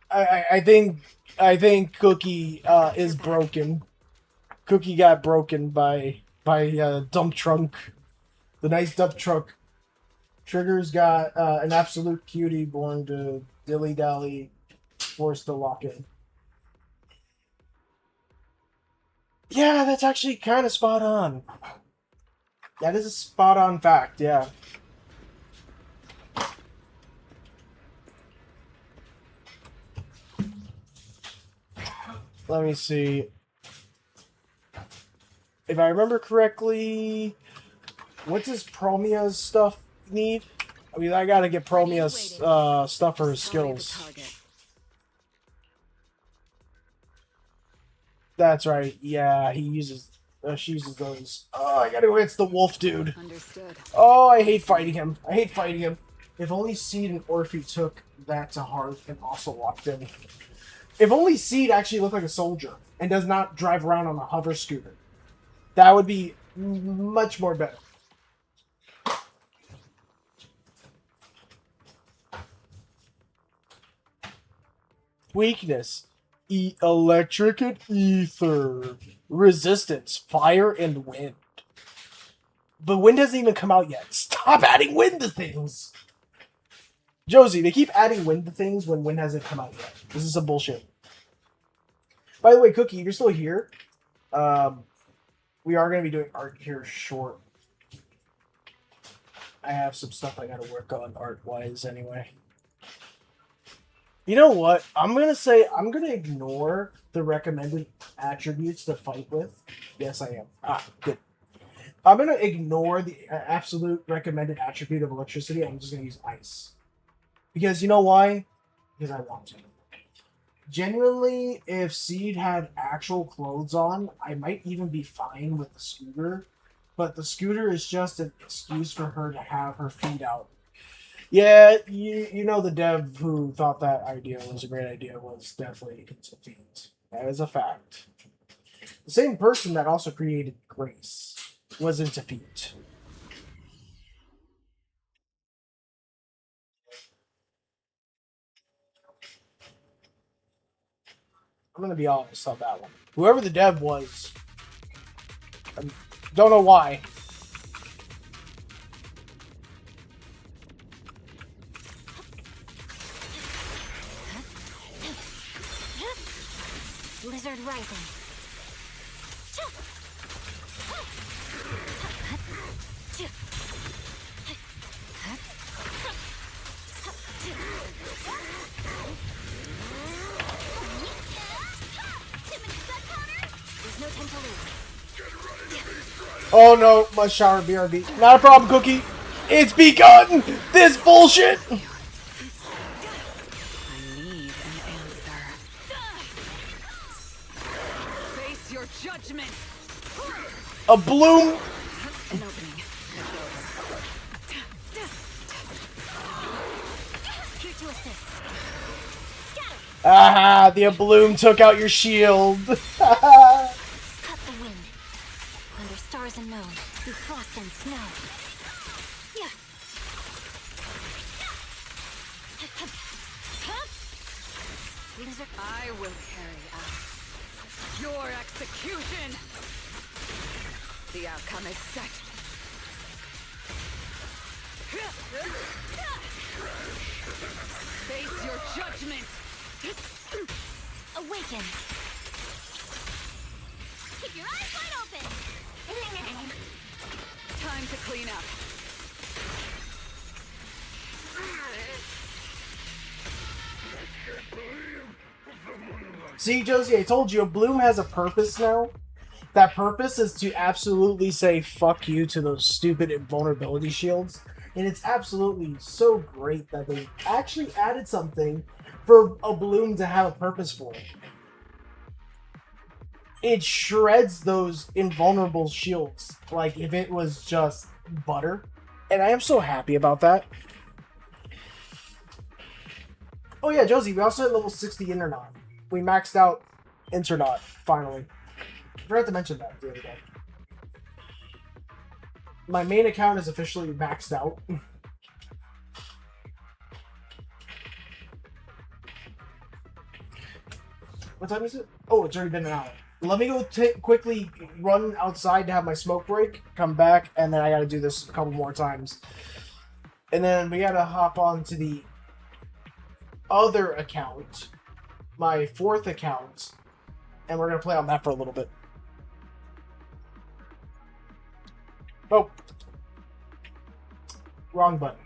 I think Cookie is broken. Cookie got broken by dump trunk, the nice dump truck. Trigger's got an absolute cutie born to dilly dally, forced to lock in. Yeah, that's actually kind of spot on. That is a spot on fact. Yeah. Let me see. If I remember correctly, what does Promia's stuff need? I mean, I gotta get Prometheus stuff for his Tally the skills. target. That's right. Yeah, he uses. She uses those. Oh, I gotta go against the wolf dude. Understood. Oh, I hate fighting him. I hate fighting him. If only Seed and Orphe took that to heart and also walked in. If only Seed actually looked like a soldier and does not drive around on a hover scooter. That would be much more better. Weakness. Electric and ether. Resistance. Fire and wind. But wind hasn't even come out yet. Stop adding wind to things! Josie, they keep adding wind to things when wind hasn't come out yet. This is some bullshit. By the way, Cookie, if you're still here, we are going to be doing art here short. I have some stuff I got to work on art-wise anyway. You know what? I'm going to ignore the recommended attributes to fight with. Yes, I am. Ah, good. I'm going to ignore the absolute recommended attribute of electricity. I'm just going to use ice. Because you know why? Because I want to. Genuinely, if Seed had actual clothes on, I might even be fine with the scooter. But the scooter is just an excuse for her to have her feet out. Yeah, you know the dev who thought that idea was a great idea was definitely into feet. That is a fact. The same person that also created Grace was into feet. I'm gonna be honest on that one. Whoever the dev was, I don't know why. Blizzard rising. There's no time to lose. Oh no, must shower BRB. Not a problem, Cookie. It's begun! This bullshit! I need an answer. Face your judgment. A bloom! An opening. It's over. Here to assist. Ah, the bloom took out your shield. Cut the wind. Under stars and moon, through frost and snow. Yeah. Blizzard. I will carry out your execution. The outcome is set. Face your judgment. Awaken. Keep your eyes wide open. Time to clean up. See, Josie, I told you, a bloom has a purpose now. That purpose is to absolutely say fuck you to those stupid invulnerability shields. And it's absolutely so great that they actually added something for a bloom to have a purpose for it. It shreds those invulnerable shields, like if it was just butter. And I am so happy about that. Oh yeah, Josie, we also hit level 60 Internaut. We maxed out Internaut, finally. I forgot to mention that the other day. My main account is officially maxed out. What time is it? Oh, it's already been an hour. Let me go quickly run outside to have my smoke break, come back, and then I gotta do this a couple more times. And then we gotta hop on to the other account, my fourth account, and we're gonna play on that for a little bit. Oh. Wrong button.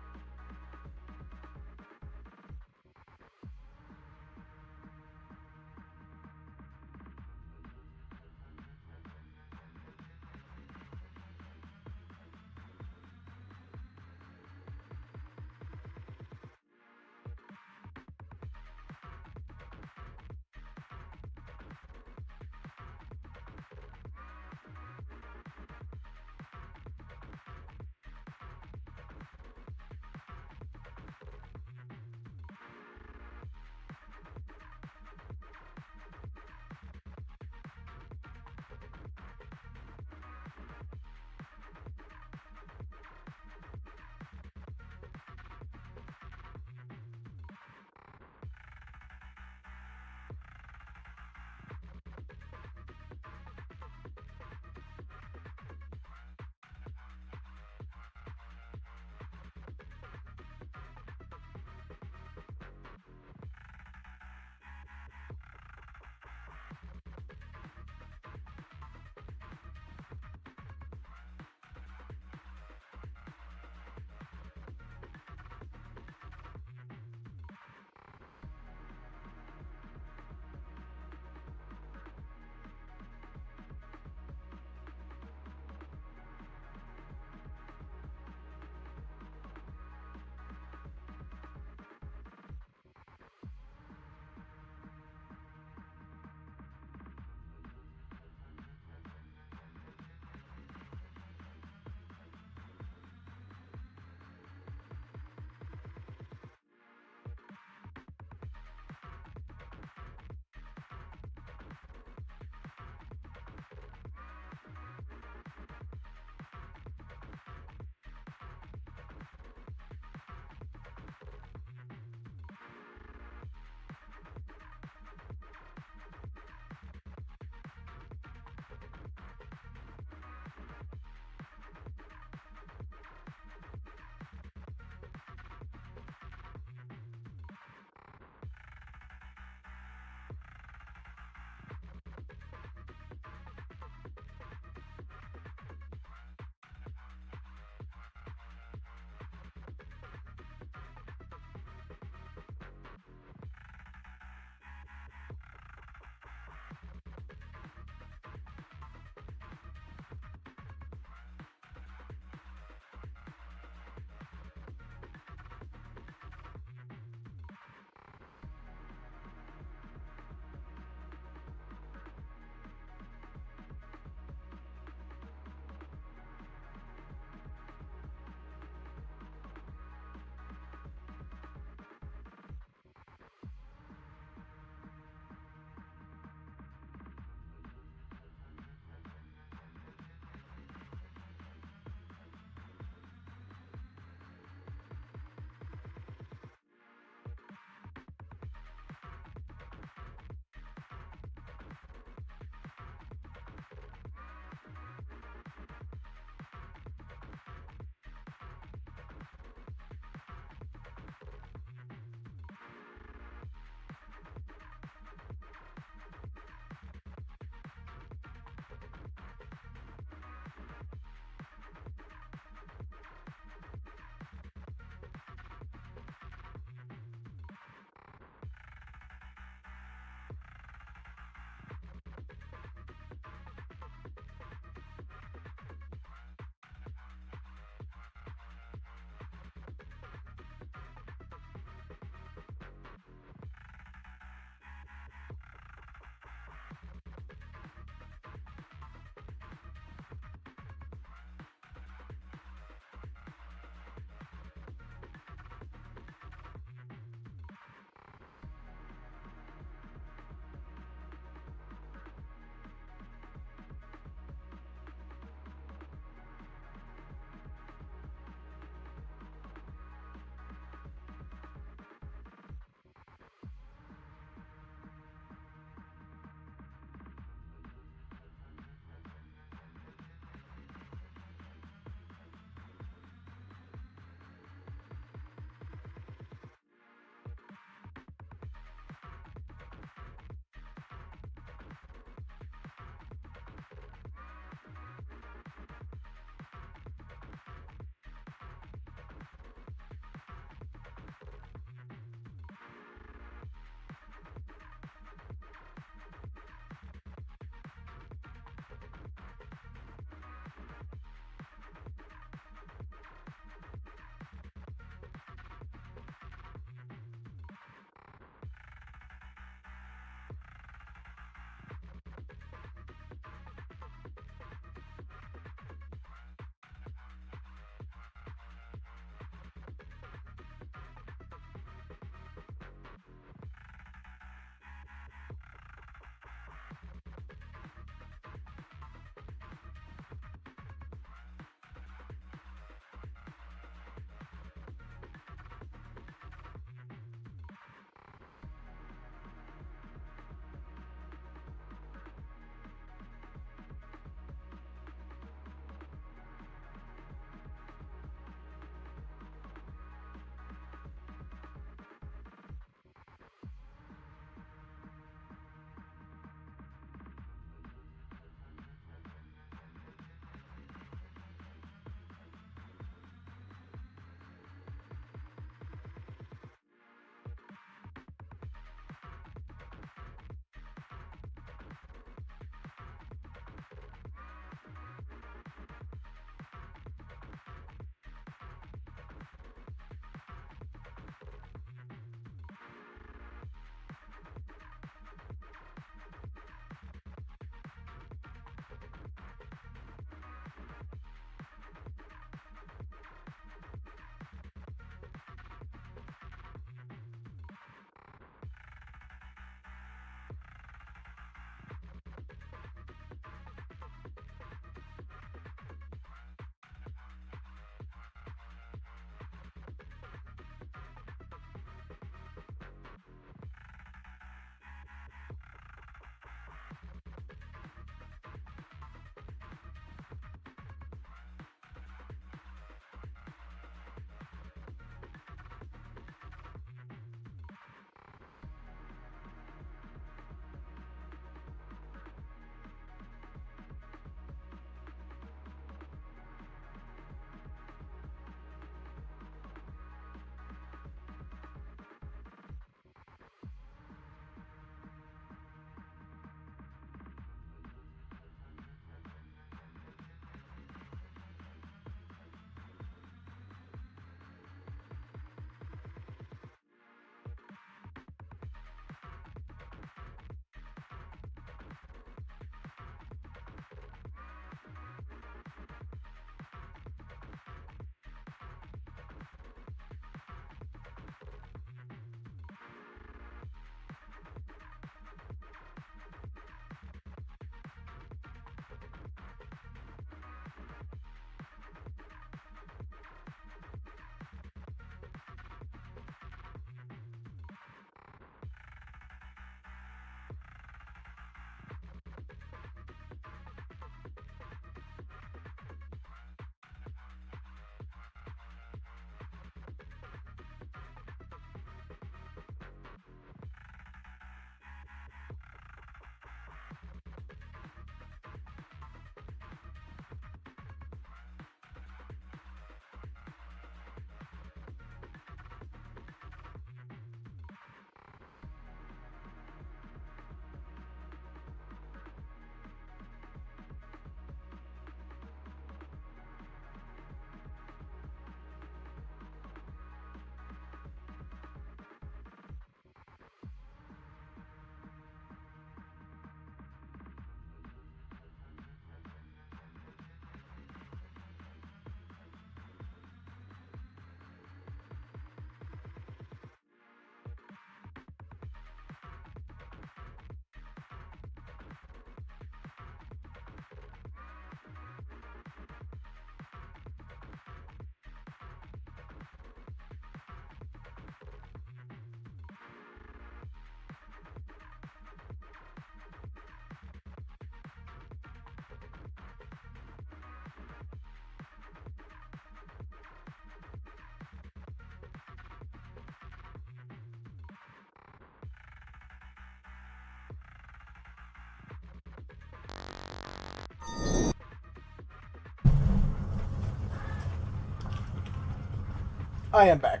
I am back.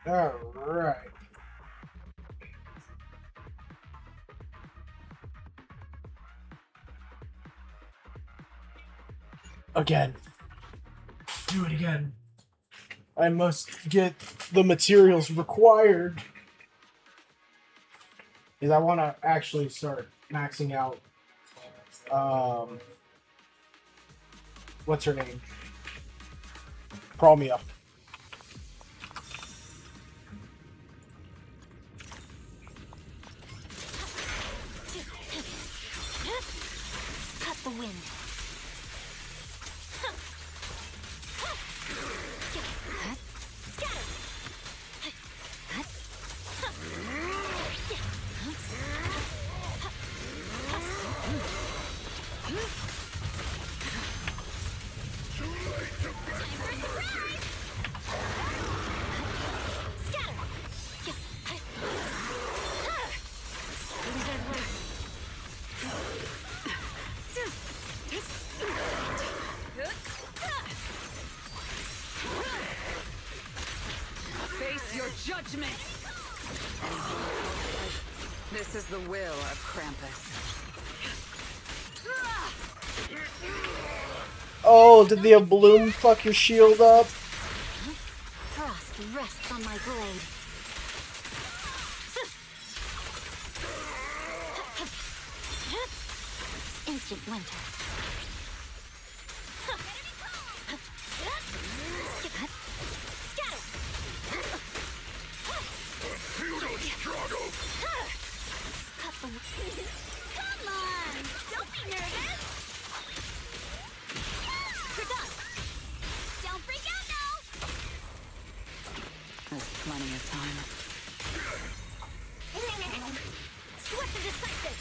Alright. Again. Do it again. I must get the materials required. Because I want to actually start maxing out, what's her name? Promia. Cut the wind. Face your judgment! This is the will of Krampus. Oh, did the bloom fuck your shield up? Frost rests on my blade. Instant winter. Come on! Don't be nervous! We're done! Don't freak out now! There's plenty of time. Swift and decisive!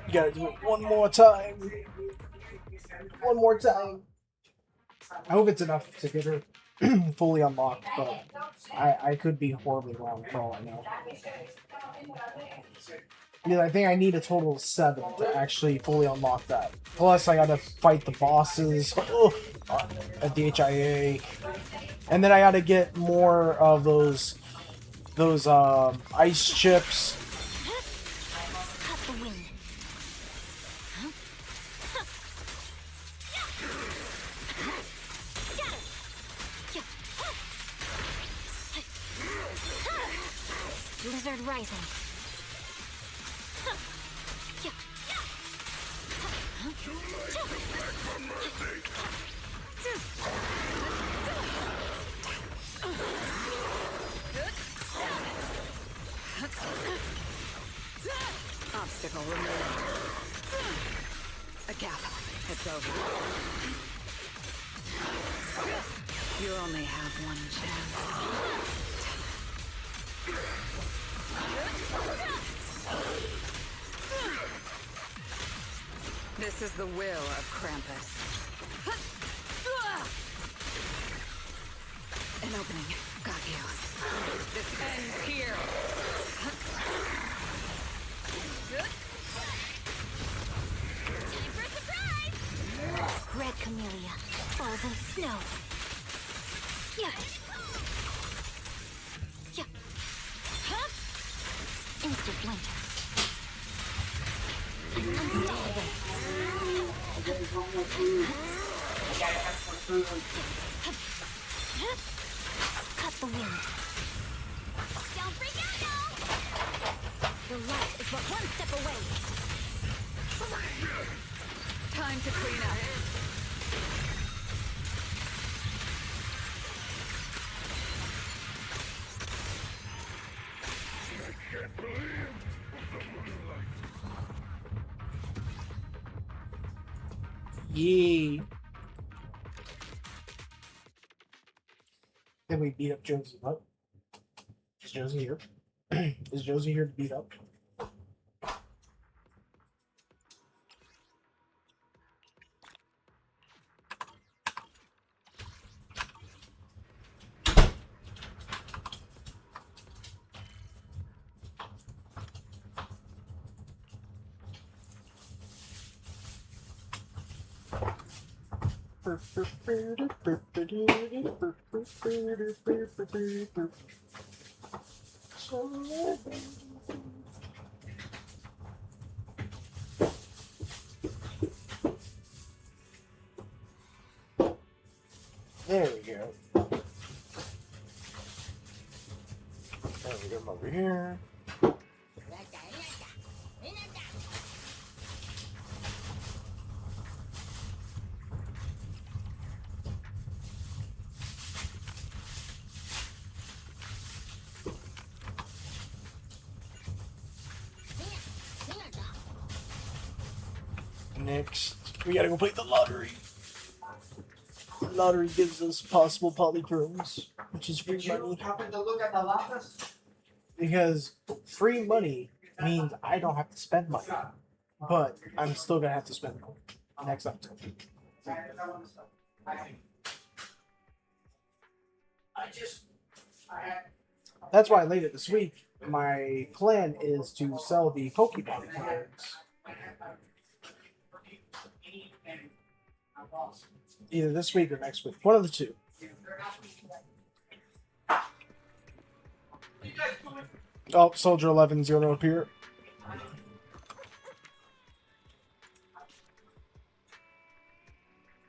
You gotta do it one more time. One more time. I hope it's enough to get her fully unlocked, but I could be horribly wrong for all I know. Yeah, I think I need a total of 7 to actually fully unlock that. Plus, I gotta fight the bosses at the HIA, and then I gotta get more of those ice chips. Cut the wind. Blizzard rising. Obstacle removed. A gap. It's over. You only have one chance. This is the will of Krampus. An opening. Got you. This ends here. Time for a surprise! Red camellia falls in snow. Yeah. Yeah. Huh? Instant winter. Cut the wind. Don't freak out now! The light is but one step away. Time to clean up. Yay. Then we beat up Josie. What? Is Josie here? Is Josie here to beat up? There we go. There we go over here. Next, we gotta go play the lottery. The lottery gives us possible polychromes, which is free money. Happen to look at the lapis? Because free money means I don't have to spend money, but I'm still gonna have to spend money next episode. That's why later this week, my plan is to sell the Pokemon cards. Either this week or next week. One of the two. Oh, Soldier 11's going to appear.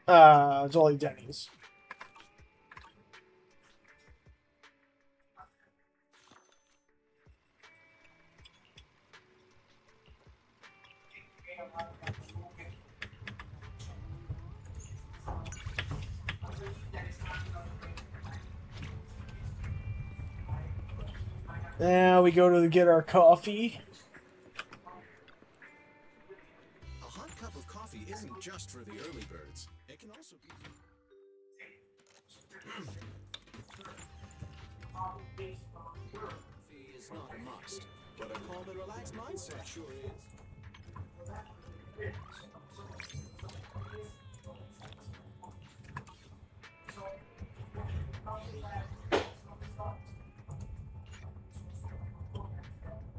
It's only Denny's. Now we go to get our coffee. A hot cup of coffee isn't just for the early birds. It can also be. Coffee is not a must, but a calm and relaxed mindset sure is.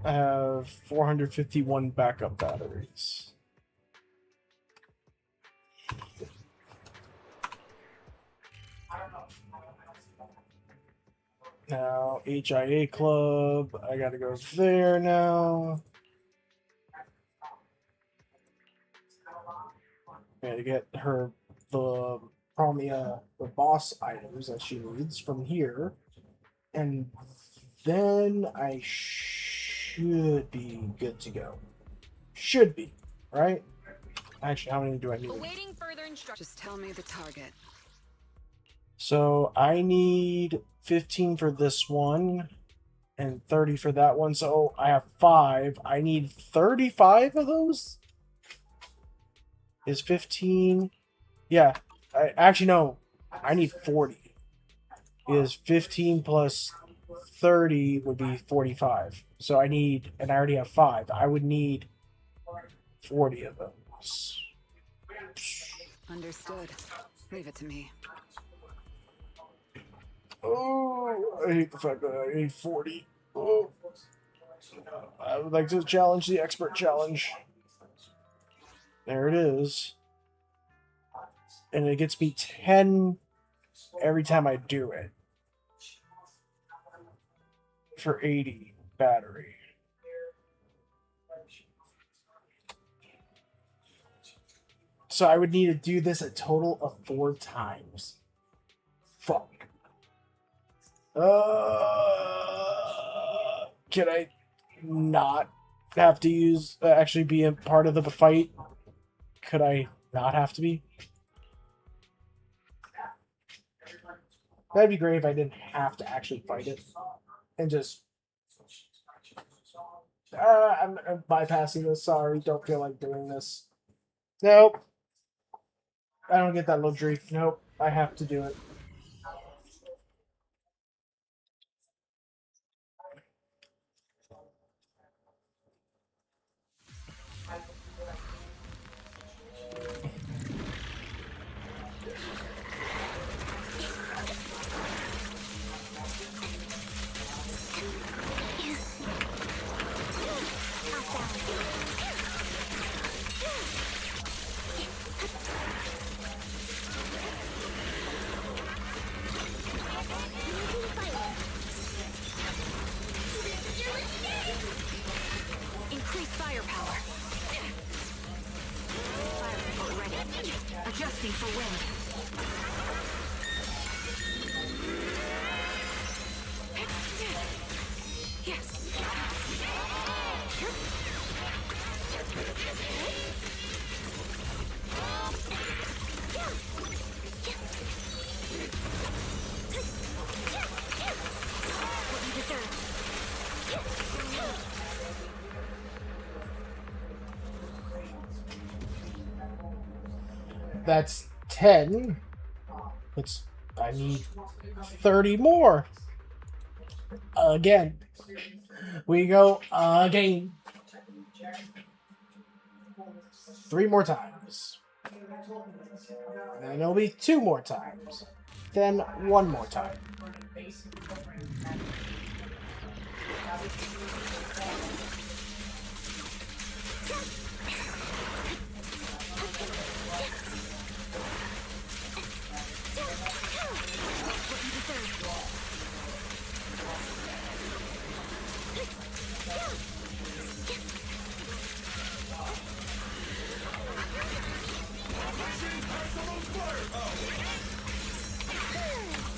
I have 451 backup batteries. Now, HIA Club. I gotta go there now. I gotta get her the boss items that she needs from here. And then I should be good to go. Should be, right? Actually, how many do I need? Awaiting further instructions. Just tell me the target. So I need 15 for this one and 30 for that one. So I have 5. I need 35 of those? Is 15? Yeah. No. I need 40. Is 15 plus 30 would be 45. So I need, and I already have 5. I would need 40 of those. Understood. Leave it to me. Oh, I hate the fact that I need 40. Oh. I would like to challenge the expert challenge. There it is. And it gets me 10 every time I do it. For 80 battery. So I would need to do this a total of 4 times. Fuck. Can I not have to use actually be a part of the fight? Could I not have to be? That'd be great if I didn't have to actually fight it and just. I'm bypassing this. Sorry, don't feel like doing this. Nope. I don't get that luxury. Nope. I have to do it. That's 10. I need 30 more. Again. We go again. 3 more times. Then it'll be 2 more times. Then 1 more time.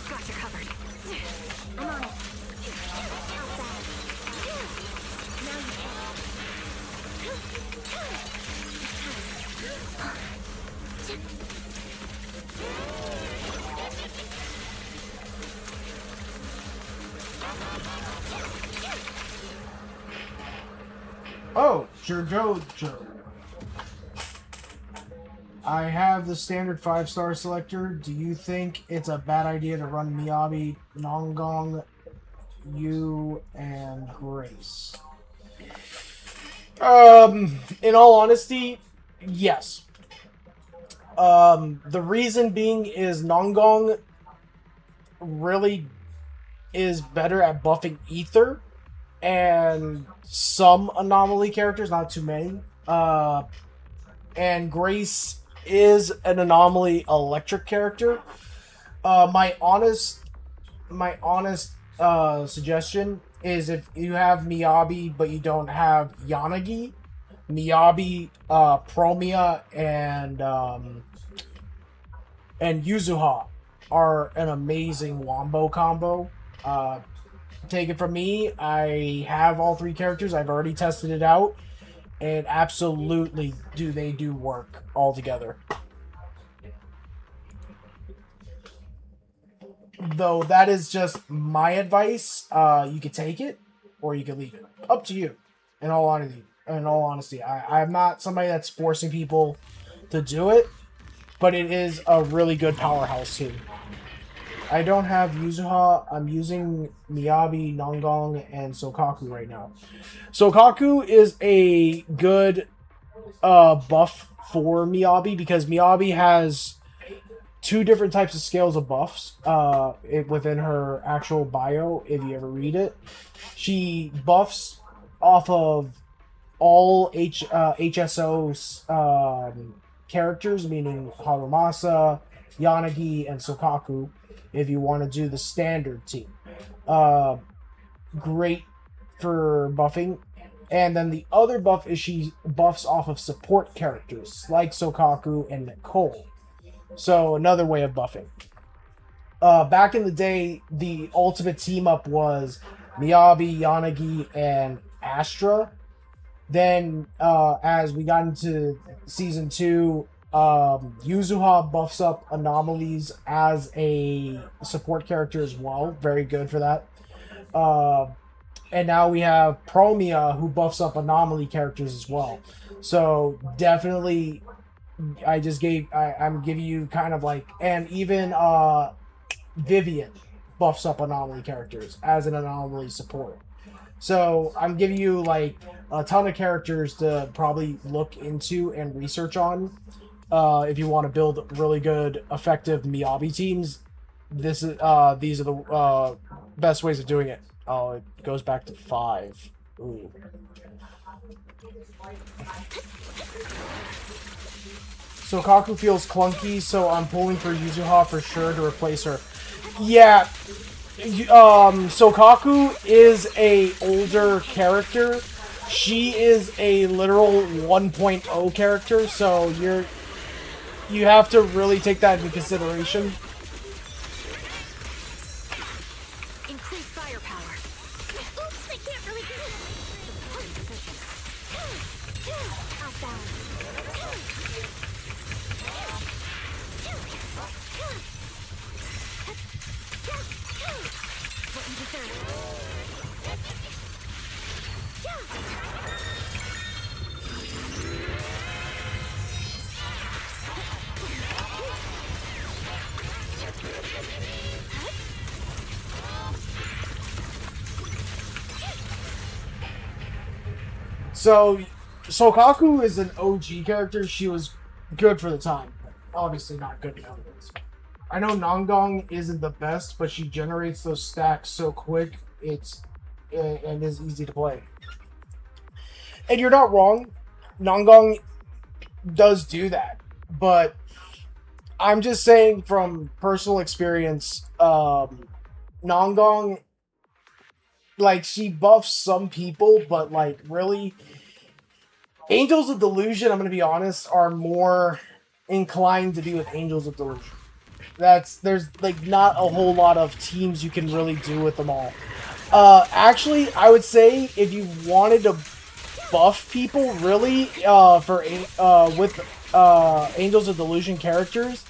Got you covered. I'm on it. Outside. Now you Oh, Jojo. I have the standard 5-star selector. Do you think it's a bad idea to run Miyabi, Nongong, you, and Grace? In all honesty, yes. The reason being is Nongong really is better at buffing Ether and some anomaly characters, not too many. And Grace is an anomaly electric character. My honest suggestion is if you have Miyabi but you don't have Yanagi, Miyabi, Promia, and Yuzuha are an amazing wombo combo. Take it from me, I have all 3 characters. I've already tested it out, and absolutely they do work all together. Though that is just my advice. You could take it or you could leave it. Up to you. In all honesty, I'm not somebody that's forcing people to do it, but it is a really good powerhouse team. I don't have Yuzuha. I'm using Miyabi, Nongong, and Sokaku right now. Sokaku is a good buff for Miyabi because Miyabi has 2 different types of scales of buffs within her actual bio, if you ever read it. She buffs off of all HSO characters, meaning Harumasa, Yanagi, and Sokaku, if you want to do the standard team. Great for buffing. And then the other buff is she buffs off of support characters, like Sokaku and Nicole. So another way of buffing. Back in the day, the ultimate team up was Miyabi, Yanagi, and Astra. Then, as we got into Season 2, Yuzuha buffs up anomalies as a support character as well. Very good for that. And now we have Promia, who buffs up anomaly characters as well. So definitely, I'm giving you kind of like, and even Vivian buffs up anomaly characters as an anomaly support. So I'm giving you like a ton of characters to probably look into and research on. If you want to build really good, effective Miyabi teams, these are the best ways of doing it. Oh, it goes back to 5. Ooh. So Kaku feels clunky, so I'm pulling for Yuzuha for sure to replace her. Yeah, Sokaku is a older character. She is a literal 1.0 character, so you have to really take that into consideration. increase firepower. Oops, I can't really get it. Off balance. What you deserve. So, Sokaku is an OG character. She was good for the time. Obviously not good nowadays. I know Nongong isn't the best, but she generates those stacks so quick. And is easy to play. And you're not wrong. Nongong does do that, but I'm just saying from personal experience, Nongong, like, she buffs some people, but like really, Angels of Delusion, I'm gonna be honest, are more inclined to be with Angels of Delusion. There's like not a whole lot of teams you can really do with them all. Actually, I would say if you wanted to buff people really with Angels of Delusion characters,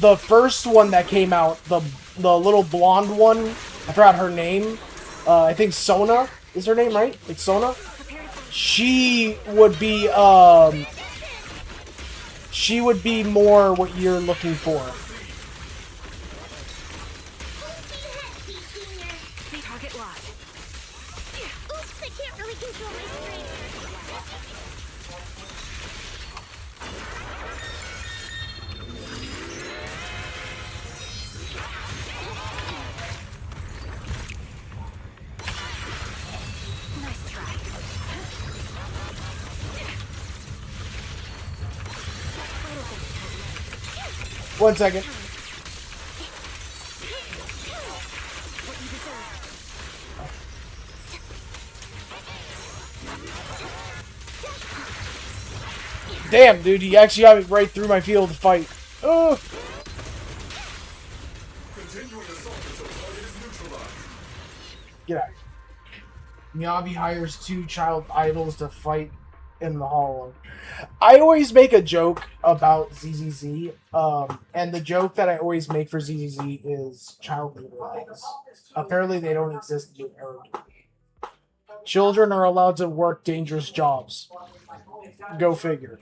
the first one that came out, the little blonde one, I forgot her name. I think Sona is her name, right? It's Sona. She would be more what you're looking for. Target locked. Oops, I can't really control my strength. Nice try. 1 second. Damn, dude, he actually got me right through my field to fight. Oh. Get out. Miyabi hires 2 child idols to fight in the hollow. I always make a joke about ZZZ, and the joke that I always make for ZZZ is child labor laws. Apparently, they don't exist in Arabic. Children are allowed to work dangerous jobs. Go figure.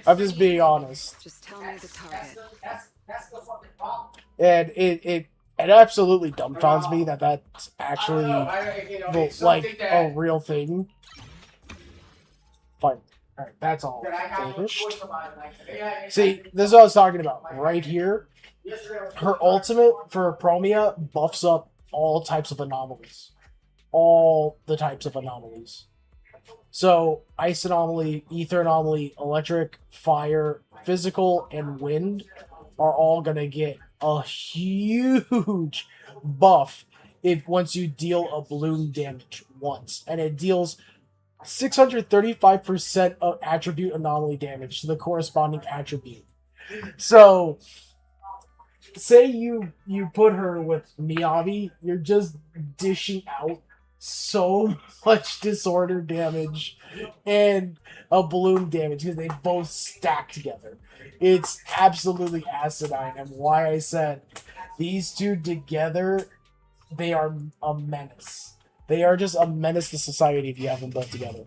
I'm just being honest. Just tell me the target. And it absolutely dumbfounds me that that's actually like a real thing. Fine. Alright, that's all finished. See, this is what I was talking about. Right here, her ultimate for Promia buffs up all types of anomalies. All the types of anomalies. So, ice anomaly, ether anomaly, electric, fire, physical, and wind are all going to get a huge buff once you deal a bloom damage once. And it deals 635% of attribute anomaly damage to the corresponding attribute. So, say you put her with Miyabi, you're just dishing out so much disorder damage and a bloom damage because they both stack together. It's absolutely asinine, and why I said these two together, they are a menace. They are just a menace to society if you have them both together.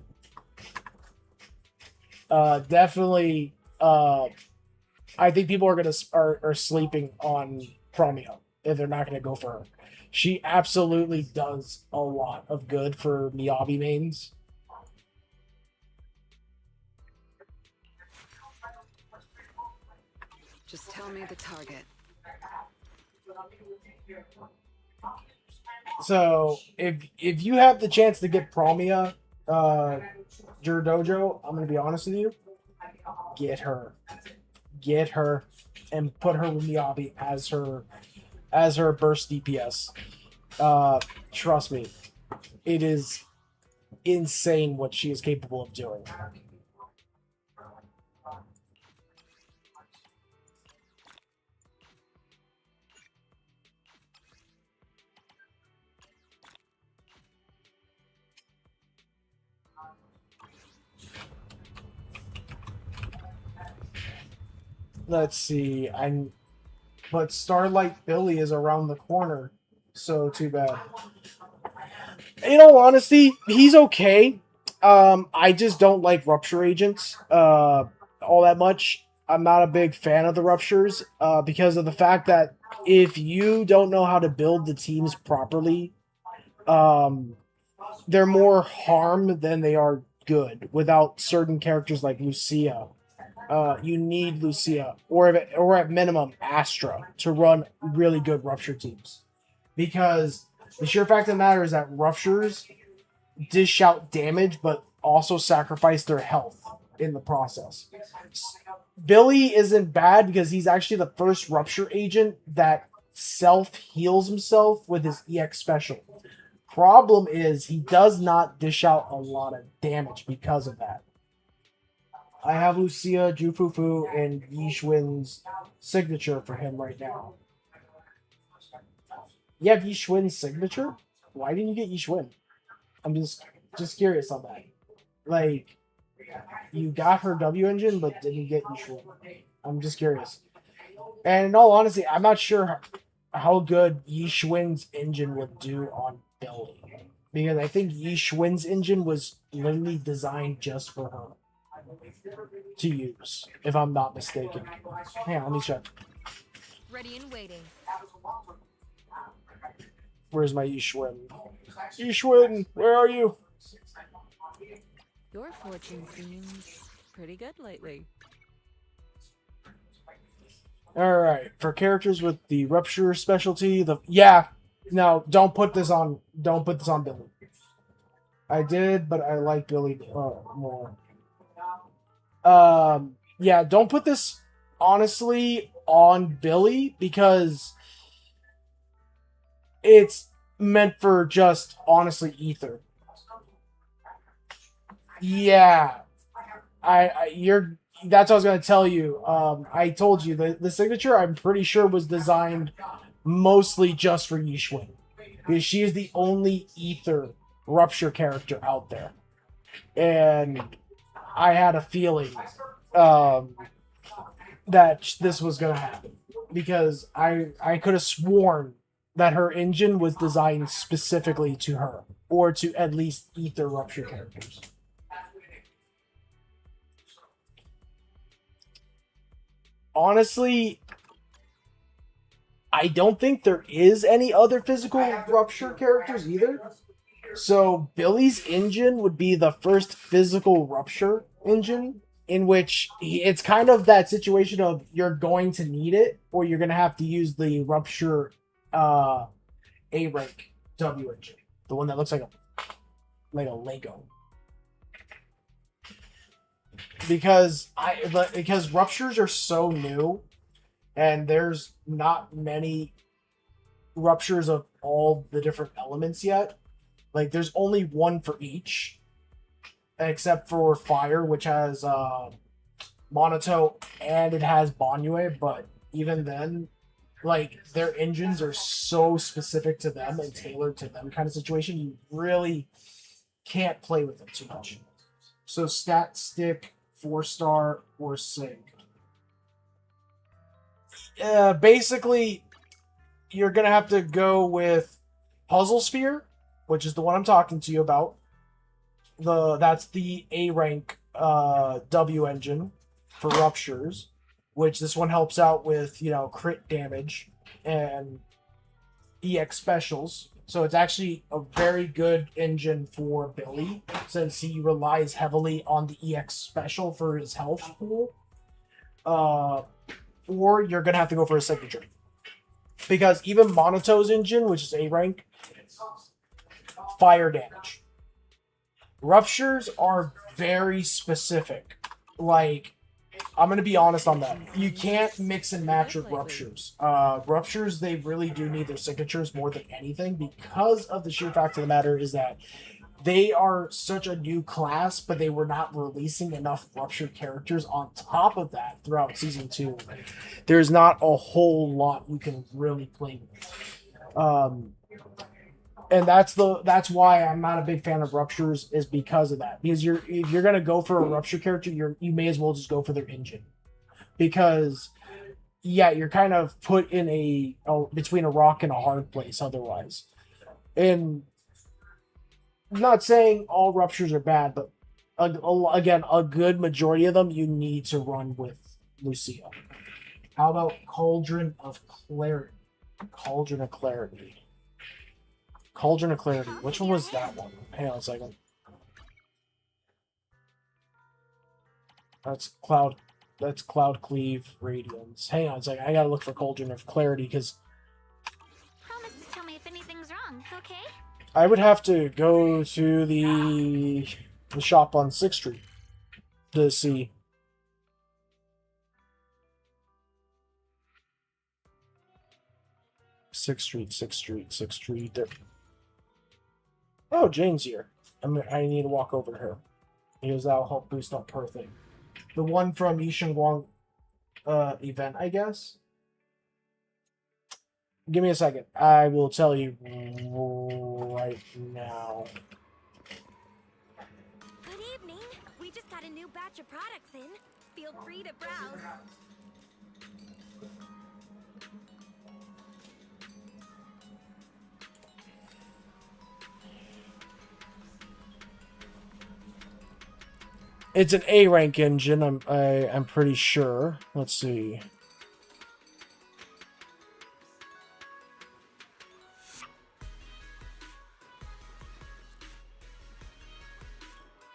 Definitely, I think people are sleeping on Promio if they're not gonna go for her. She absolutely does a lot of good for Miyabi mains. Just tell me the target. So if you have the chance to get Promia, Jur Dojo, I'm gonna be honest with you, get her, and put her with Miyabi as her burst DPS. Trust me, it is insane what she is capable of doing. Let's see, but Starlight Billy is around the corner, so too bad. In all honesty, he's okay. I just don't like Rupture Agents all that much. I'm not a big fan of the ruptures because of the fact that if you don't know how to build the teams properly, um, they're more harm than they are good without certain characters like Lucia. You need Lucia, or at minimum Astra, to run really good rupture teams. Because the sheer fact of the matter is that ruptures dish out damage, but also sacrifice their health in the process. Billy isn't bad because he's actually the first rupture agent that self heals himself with his EX special. Problem is, he does not dish out a lot of damage because of that. I have Lucia, Jufufu, and Yishwin's signature for him right now. You have Yishwin's signature? Why didn't you get Yishwin? I'm just curious on that. Like, you got her W engine, but didn't get Yishwin. I'm just curious. And in all honesty, I'm not sure how good Yishwin's engine would do on Billy. Because I think Yishwin's engine was literally designed just for her to use, if I'm not mistaken. Hang on, let me check. Ready and waiting. Where's my Yishwin? Yishwin, where are you? Your fortune seems pretty good lately. Alright, for characters with the rupture specialty, no, don't put this on Billy. I did, but I like Billy more. Yeah, don't put this honestly on Billy because it's meant for just honestly ether. Yeah, that's what I was gonna tell you. I told you the signature I'm pretty sure was designed mostly just for Yishwin because she is the only ether rupture character out there, and I had a feeling that this was gonna happen because I could have sworn that her engine was designed specifically to her or to at least ether rupture characters. Honestly, I don't think there is any other physical rupture characters either. So Billy's engine would be the first physical rupture engine in which it's kind of that situation of you're going to need it or you're going to have to use the rupture A rank W engine, the one that looks like a Lego. Because ruptures are so new and there's not many ruptures of all the different elements yet. Like there's only one for each, except for fire, which has Monoto and it has Banyue, but even then, like their engines are so specific to them and tailored to them kind of situation, you really can't play with them too much. So stat stick, 4-star, or Sig. Basically, you're gonna have to go with Puzzle Sphere, which is the one I'm talking to you about. That's the A rank W engine for ruptures, which this one helps out with, crit damage and EX specials. So it's actually a very good engine for Billy since he relies heavily on the EX special for his health pool. Or you're going to have to go for a signature. Because even Monoto's engine, which is A rank, fire damage. Ruptures are very specific. Like, I'm going to be honest on that. You can't mix and match with ruptures. Ruptures, they really do need their signatures more than anything because of the sheer fact of the matter is that they are such a new class, but they were not releasing enough rupture characters on top of that throughout Season 2. There's not a whole lot you can really play with. And that's why I'm not a big fan of ruptures is because of that. Because if you're gonna go for a rupture character, you may as well just go for their engine, because you're kind of put in a between a rock and a hard place otherwise. And I'm not saying all ruptures are bad, but again, a good majority of them you need to run with Lucia. How about Cauldron of Clarity? Cauldron of Clarity. Cauldron of Clarity. Which one was that one? Hang on a second. That's Cloud. That's Cloud Cleave Radiance. Hang on a second. I gotta look for Cauldron of Clarity because Promise to tell me if anything's wrong, okay? I would have to go to the shop on 6th Street to see. Sixth Street. There. Oh, Jane's here. I need to walk over to her. Because that'll help boost up her thing. The one from Yishan Guang event, I guess. Give me a second. I will tell you right now. Good evening. We just got a new batch of products in. Feel free to browse. It's an A rank engine. I'm pretty sure. Let's see.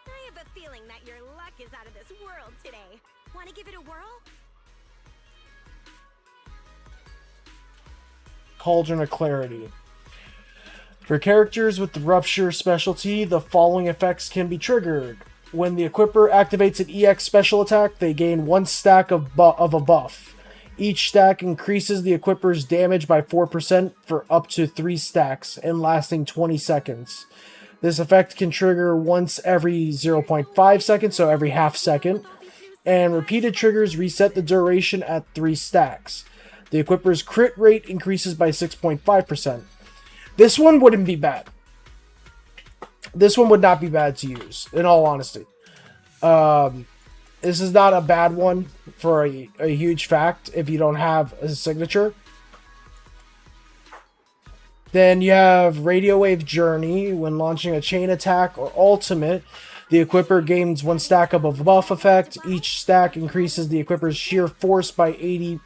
I have a feeling that your luck is out of this world today. Want to give it a whirl? Cauldron of Clarity. For characters with the Rupture specialty, the following effects can be triggered. When the equipper activates an EX special attack, they gain 1 stack of a buff. Each stack increases the equipper's damage by 4% for up to 3 stacks and lasting 20 seconds. This effect can trigger once every 0.5 seconds, so every half second, and repeated triggers reset the duration at 3 stacks. The equipper's crit rate increases by 6.5%. This one wouldn't be bad. This one would not be bad to use, in all honesty. This is not a bad one for a huge fact if you don't have a signature. Then you have Radio Wave Journey. When launching a chain attack or ultimate, the equipper gains 1 stack of a buff effect. Each stack increases the equipper's sheer force by 80,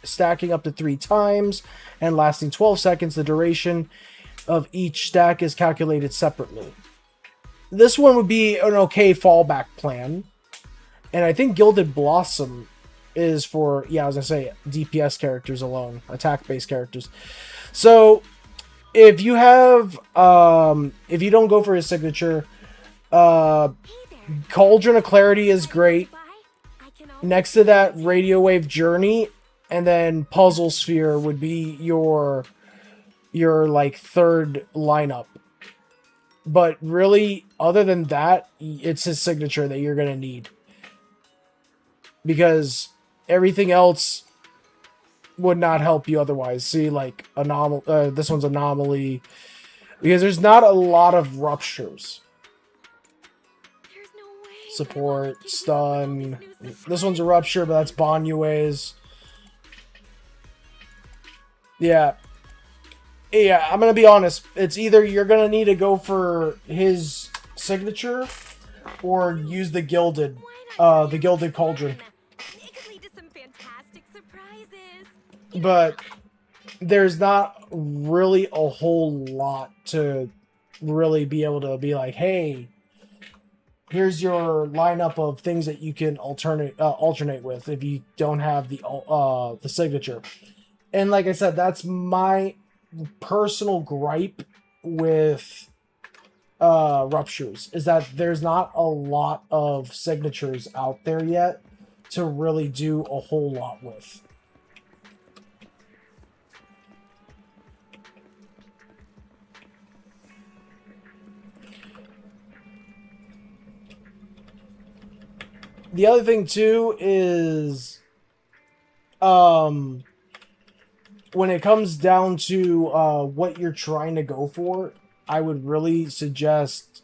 stacking up to 3 times and lasting 12 seconds. The duration of each stack is calculated separately. This one would be an okay fallback plan. And I think Gilded Blossom is for, yeah, I was going to say, DPS characters alone. Attack-based characters. So, if you have, if you don't go for his signature, Cauldron of Clarity is great. Next to that, Radio Wave Journey. And then Puzzle Sphere would be your like 3rd lineup. But really, other than that, it's his signature that you're going to need. Because everything else would not help you otherwise. See, like, this one's Anomaly. Because there's not a lot of ruptures. There's no way. Support, stun. This one's a rupture, but that's Banyue's. Yeah. Yeah, I'm going to be honest. It's either you're going to need to go for his signature or use the Gilded Cauldron. It could lead to some fantastic surprises. But there's not really a whole lot to really be able to be like, hey, here's your lineup of things that you can alternate with if you don't have the signature. And like I said, that's my personal gripe with ruptures, is that there's not a lot of signatures out there yet to really do a whole lot with. The other thing too is when it comes down to what you're trying to go for, I would really suggest,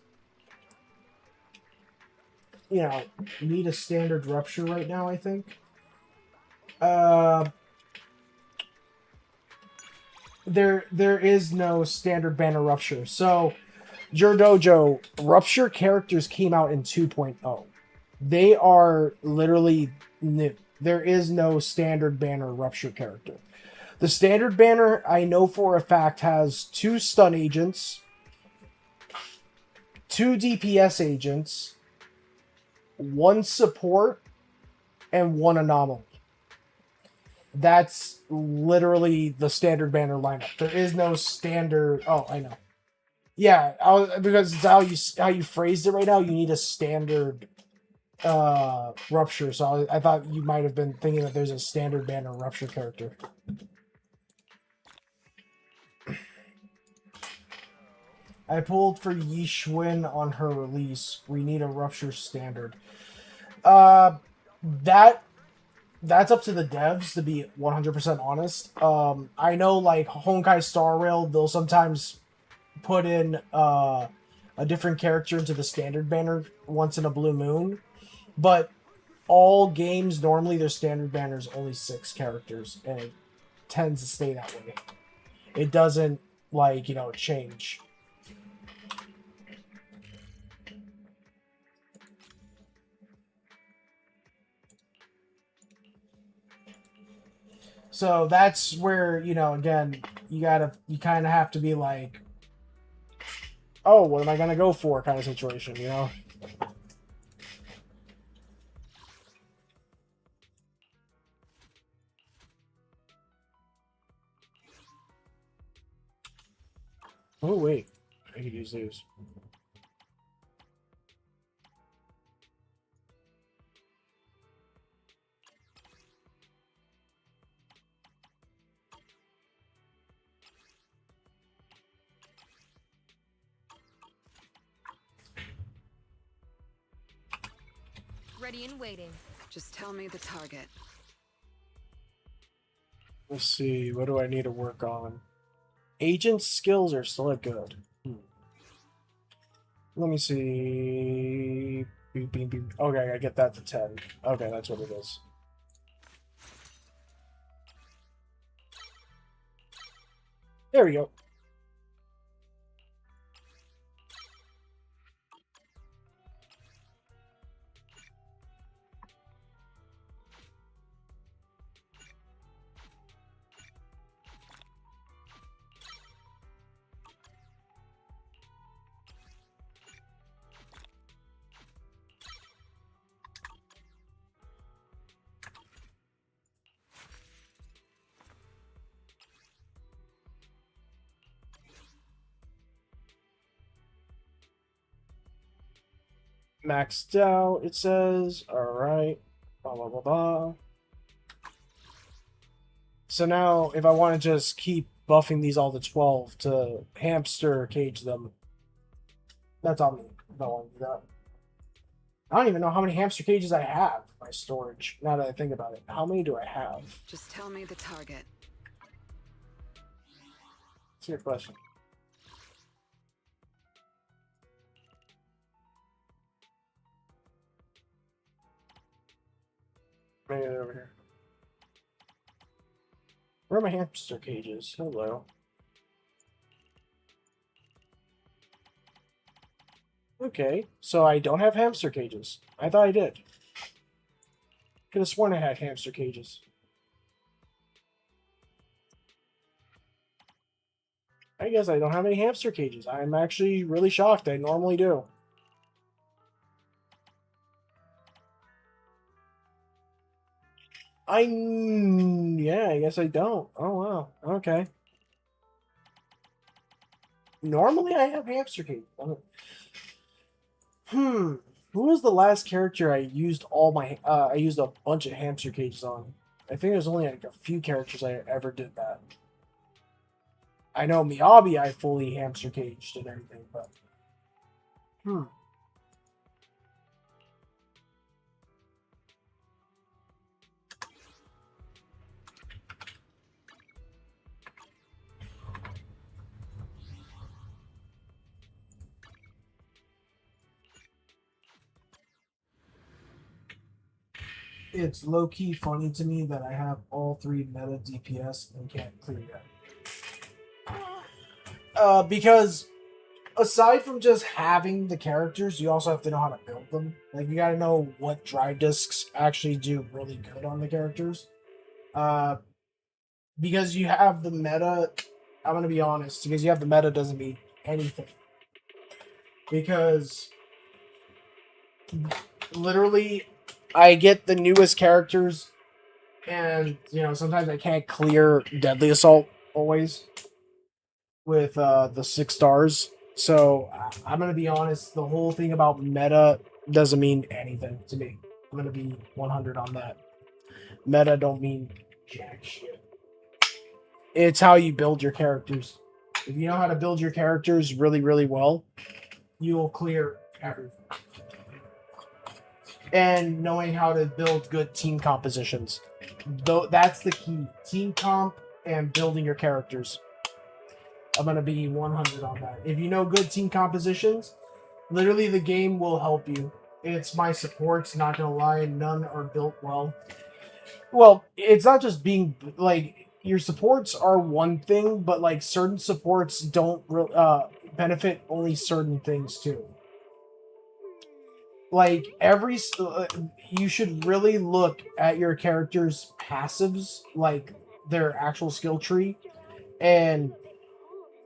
you know, need a standard rupture right now, I think. There is no standard banner rupture. So, Dojo rupture characters came out in 2.0. They are literally new. there is no standard banner rupture character. The standard banner, I know for a fact, has 2 stun agents, 2 DPS agents, 1 support, and 1 anomaly. That's literally the standard banner lineup. There is no standard. Oh, I know. Yeah, because it's how you phrased it right now. You need a standard rupture. So I thought you might have been thinking that there's a standard banner rupture character. I pulled for Yi Xuan on her release. We need a rupture standard. That's up to the devs, to be 100% honest. I know, like, Honkai Star Rail, they'll sometimes put in a different character into the standard banner once in a blue moon, but all games, normally their standard banner is only 6 characters, and it tends to stay that way. It doesn't, like, change. So that's where, again, you kind of have to be like, oh, what am I going to go for kind of situation, Oh, wait. I could use these. Ready and waiting. Just tell me the target. Let's see. What do I need to work on? Agent skills are still good. Let me see. Beep, beep, beep. Okay, I get that to 10. Okay, that's what it is. There we go. Maxed out, it says. Alright. Blah, blah, blah, blah. So now, if I want to just keep buffing these all to 12 to hamster cage them, that's on me. If I want to do that. I don't even know how many hamster cages I have in my storage, now that I think about it. How many do I have? Just tell me the target. That's a good question. Maybe they're over here. Where are my hamster cages? Hello. Okay, so I don't have hamster cages. I thought I did. Could have sworn I had hamster cages. I guess I don't have any hamster cages. I'm actually really shocked. I normally do. Yeah, I guess I don't. Oh, wow. Okay. Normally I have hamster cages. Who was the last character I used I used a bunch of hamster cages on? I think there's only like a few characters I ever did that. I know Miyabi I fully hamster caged and everything, but it's low-key funny to me that I have all 3 meta DPS and can't clear yet. Because aside from just having the characters, you also have to know how to build them. Like, you gotta know what drive discs actually do really good on the characters. Uh, because you have the meta, I'm gonna be honest, because you have the meta doesn't mean anything. Because literally, I get the newest characters, and sometimes I can't clear Deadly Assault always with the 6 stars. So I'm gonna be honest, the whole thing about meta doesn't mean anything to me. I'm gonna be 100 on that. Meta don't mean jack shit. It's how you build your characters. If you know how to build your characters really, really well, you will clear everything. And knowing how to build good team compositions. Though that's the key. Team comp and building your characters. I'm gonna be 100 on that. If you know good team compositions, literally the game will help you. It's my supports, not gonna lie, none are built well. Well, it's not just being like your supports are one thing, but like certain supports don't benefit only certain things too. Like you should really look at your character's passives, like their actual skill tree, and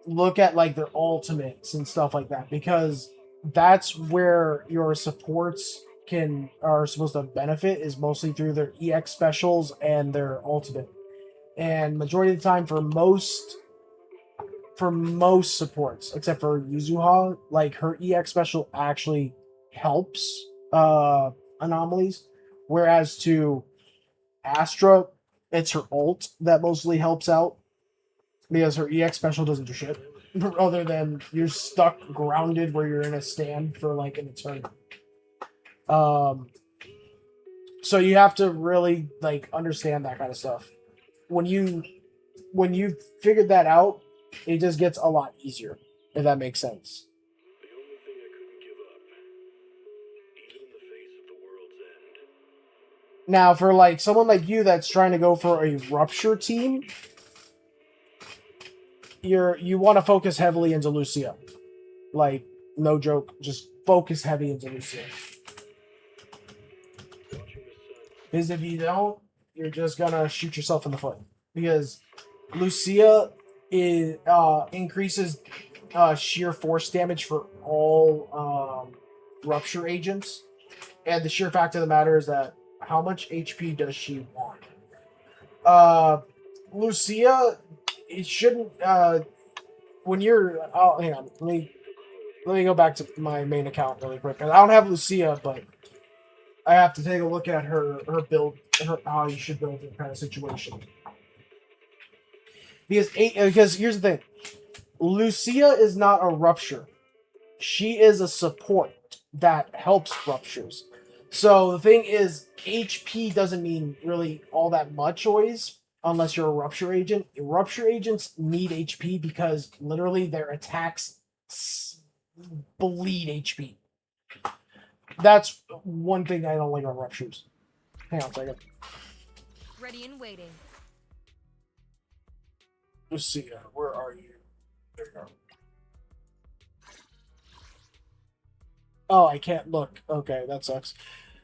look at like their ultimates and stuff like that, because that's where your supports are supposed to benefit, is mostly through their EX specials and their ultimate. And majority of the time for most supports, except for Yuzuha, like her EX special actually helps anomalies, whereas to Astra, it's her ult that mostly helps out, because her EX special doesn't do shit other than you're stuck grounded where you're in a stand for like an eternity. So you have to really like understand that kind of stuff. When you figured that out, it just gets a lot easier, if that makes sense. Now, for like someone like you that's trying to go for a rupture team, you want to focus heavily into Lucia. Like, no joke, just focus heavy into Lucia. Because if you don't, you're just gonna shoot yourself in the foot. Because Lucia increases sheer force damage for all rupture agents, and the sheer fact of the matter is that how much HP does she want? Lucia, it shouldn't. When you're, hang on, let me go back to my main account really quick. I don't have Lucia, but I have to take a look at her build, how you should build it kind of situation. Because here's the thing, Lucia is not a rupture. She is a support that helps ruptures. So the thing is, HP doesn't mean really all that much always, unless you're a rupture agent. Rupture agents need HP because literally their attacks bleed HP. That's one thing I don't like about ruptures. Hang on a second. Ready and waiting. Lucia, where are you? There you go. Oh, I can't look. Okay, that sucks.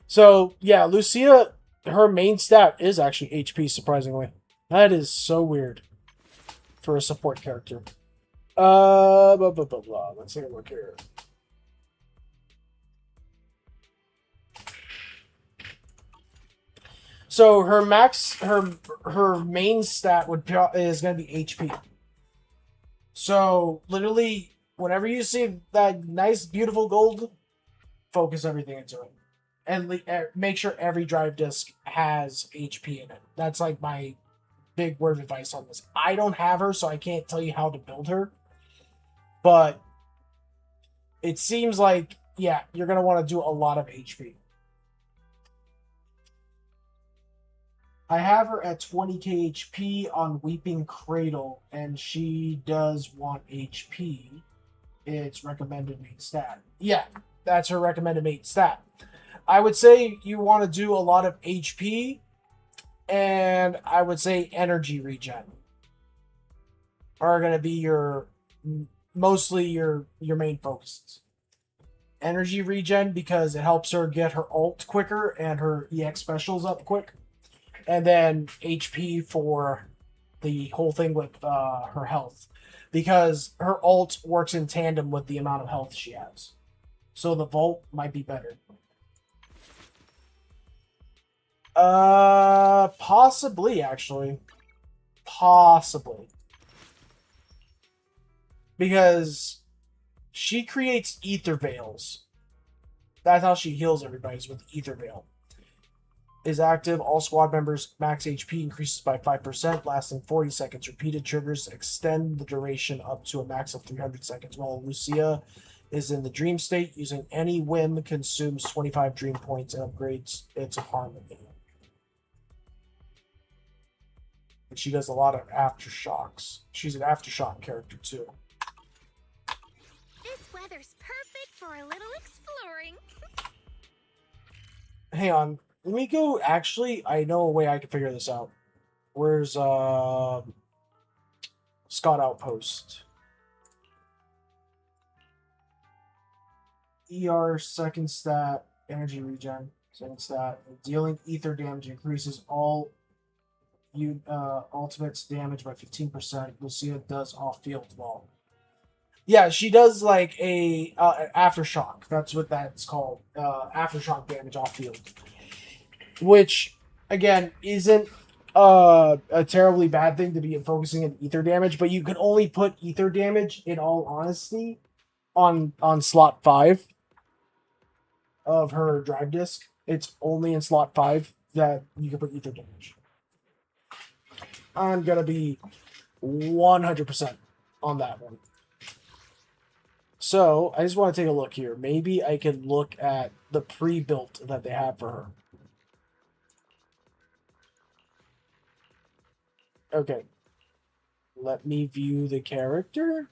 So, yeah, Lucia, her main stat is actually HP, surprisingly. That is so weird for a support character. Blah, blah, blah, blah. Let's take a look here. So her main stat is going to be HP. So literally, whenever you see that nice, beautiful gold, focus everything into it, and make sure every drive disc has HP in it. That's like my big word of advice on this. I don't have her, so I can't tell you how to build her, but it seems like, yeah, you're going to want to do a lot of HP. I have her at 20k HP on Weeping Cradle, and she does want HP. It's recommended main stat. Yeah, that's her recommended main stat. I would say you want to do a lot of HP, and I would say energy regen are going to be your mostly your main focuses. Energy regen because it helps her get her ult quicker and her EX specials up quick. And then HP for the whole thing with her health. Because her ult works in tandem with the amount of health she has. So the Volt might be better. Possibly, actually. Possibly. Because she creates ether veils. That's how she heals everybody, is with ether veil. Is active. All squad members' max HP increases by 5%, lasting 40 seconds. Repeated triggers extend the duration up to a max of 300 seconds. While Lucia is in the dream state, using any whim consumes 25 dream points and upgrades its harmony. And she does a lot of aftershocks. She's an aftershock character too. This weather's perfect for a little exploring. Hang on. Let me go. Actually, I know a way I can figure this out. Where's Scott Outpost? ER second stat, energy regen, second stat, dealing ether damage increases all ultimates damage by 15%. Lucia does off field wall. Yeah, she does like a aftershock. That's what that's called. Aftershock damage off field. Which, again, isn't a terribly bad thing to be focusing on ether damage, but you can only put ether damage, in all honesty, on slot 5 of her drive disc. It's only in slot 5 that you can put ether damage. I'm gonna be 100% on that one. So, I just want to take a look here. Maybe I could look at the pre-built that they have for her. Okay. Let me view the character.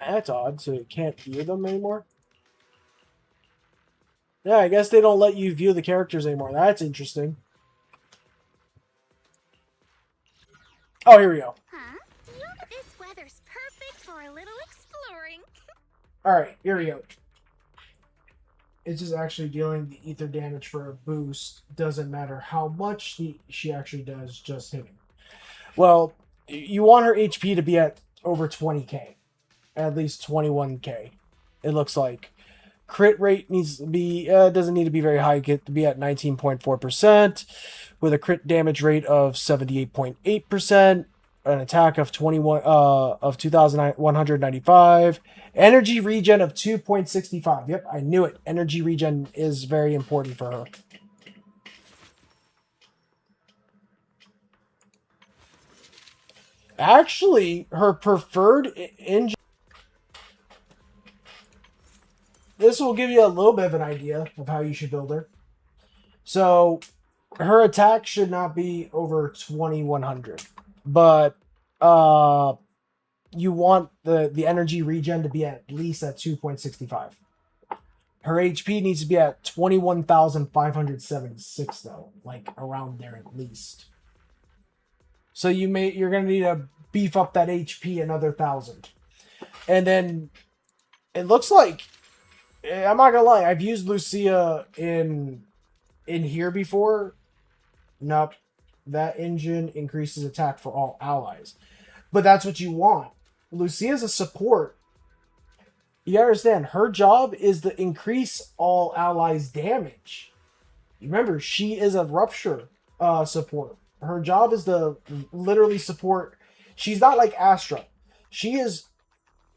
That's odd, so you can't view them anymore? Yeah, I guess they don't let you view the characters anymore. That's interesting. Oh, here we go. Huh? This weather's perfect for a little exploring. Alright, here we go. It's just actually dealing the ether damage for a boost. Doesn't matter how much she actually does, just hitting. Well, you want her HP to be at over 20k. At least 21k. It looks like. Crit rate needs to be, doesn't need to be very high. Get to be at 19.4%. With a crit damage rate of 78.8%. An attack of 2,195. Energy regen of 2.65. Yep, I knew it. Energy regen is very important for her. Actually, her preferred engine. This will give you a little bit of an idea of how you should build her. So, her attack should not be over 2,100. But, you want the energy regen to be at least at 2.65. Her HP needs to be at 21,576 though, like around there at least. So you're gonna need to beef up that HP another 1,000. And then it looks like, I'm not gonna lie, I've used Lucia in here before. Nope. That engine increases attack for all allies. But that's what you want. Lucia's a support. You understand, her job is to increase all allies' damage. Remember, she is a rupture support. Her job is to literally support. She's not like Astra. She is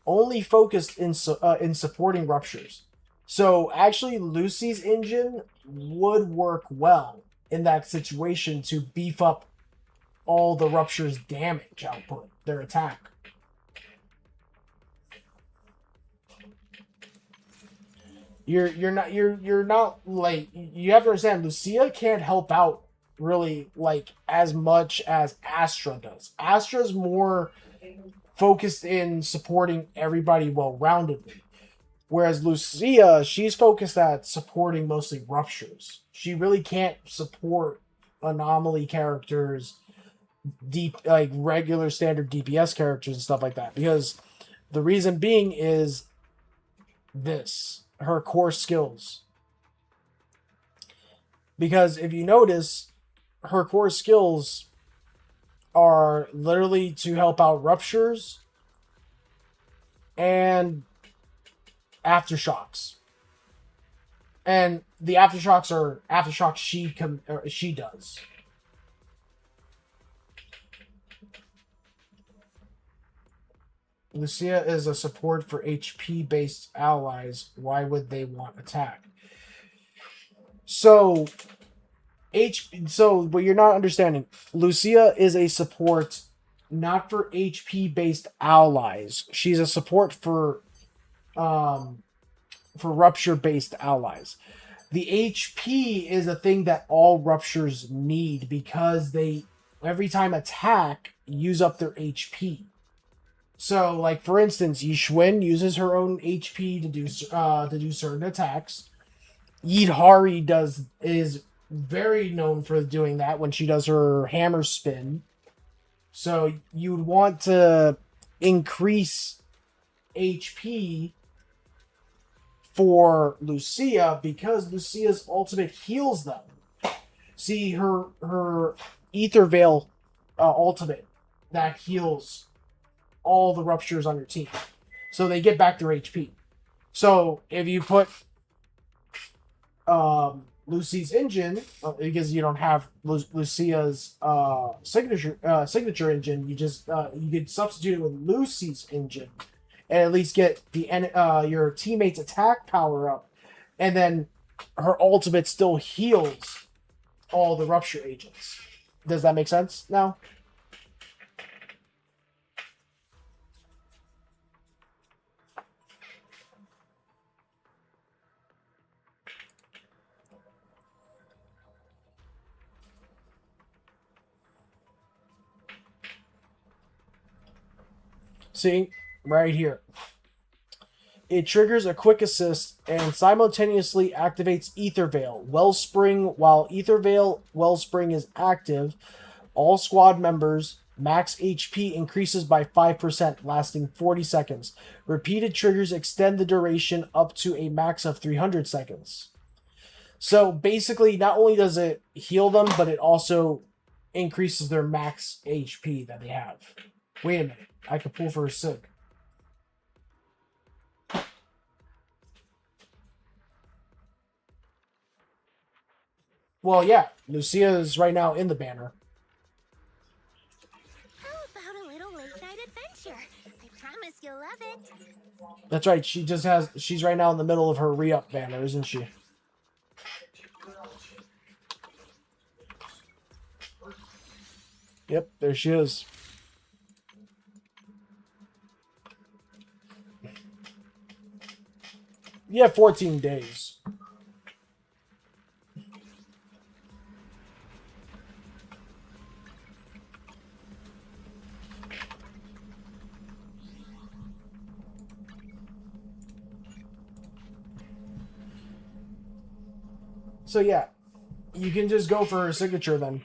only focused in supporting ruptures. So actually, Lucy's engine would work well in that situation to beef up all the rupture's damage output, their attack. You're not like, you have to understand, Lucia can't help out really like as much as Astra does. Astra's more focused in supporting everybody well-roundedly. Whereas Lucia, she's focused at supporting mostly ruptures. She really can't support anomaly characters deep, like regular standard DPS characters and stuff like that. Because the reason being is this, her core skills. Because if you notice, her core skills are literally to help out ruptures and aftershocks. And the aftershocks are aftershocks she does. Lucia is a support for HP based allies. Why would they want attack? So what you're not understanding, Lucia is a support not for HP based allies. She's a support for rupture based allies. The HP is a thing that all ruptures need because they every time attack use up their HP. So, like for instance, Yishwin uses her own HP to do certain attacks. Yidhari is very known for doing that when she does her hammer spin. So you would want to increase HP for Lucia because Lucia's ultimate heals them. See her Ether Veil ultimate that heals all the ruptures on your team, so they get back their HP. So if you put Lucy's engine, because you don't have Lucia's signature engine, you could substitute it with Lucy's engine, and at least get your teammates' attack power up, and then her ultimate still heals all the rupture agents. Does that make sense now? See, right here. It triggers a quick assist and simultaneously activates Ether Veil. Wellspring, while Ether Veil Wellspring is active, all squad members' max HP increases by 5%, lasting 40 seconds. Repeated triggers extend the duration up to a max of 300 seconds. So basically, not only does it heal them, but it also increases their max HP that they have. Wait a minute. I could pull for a sig. Well, yeah. Lucia is right now in the banner. How about a little late night adventure? I promise you'll love it. That's right. She's right now in the middle of her re-up banner, isn't she? Yep, there she is. You have 14 days. So yeah, you can just go for her signature then.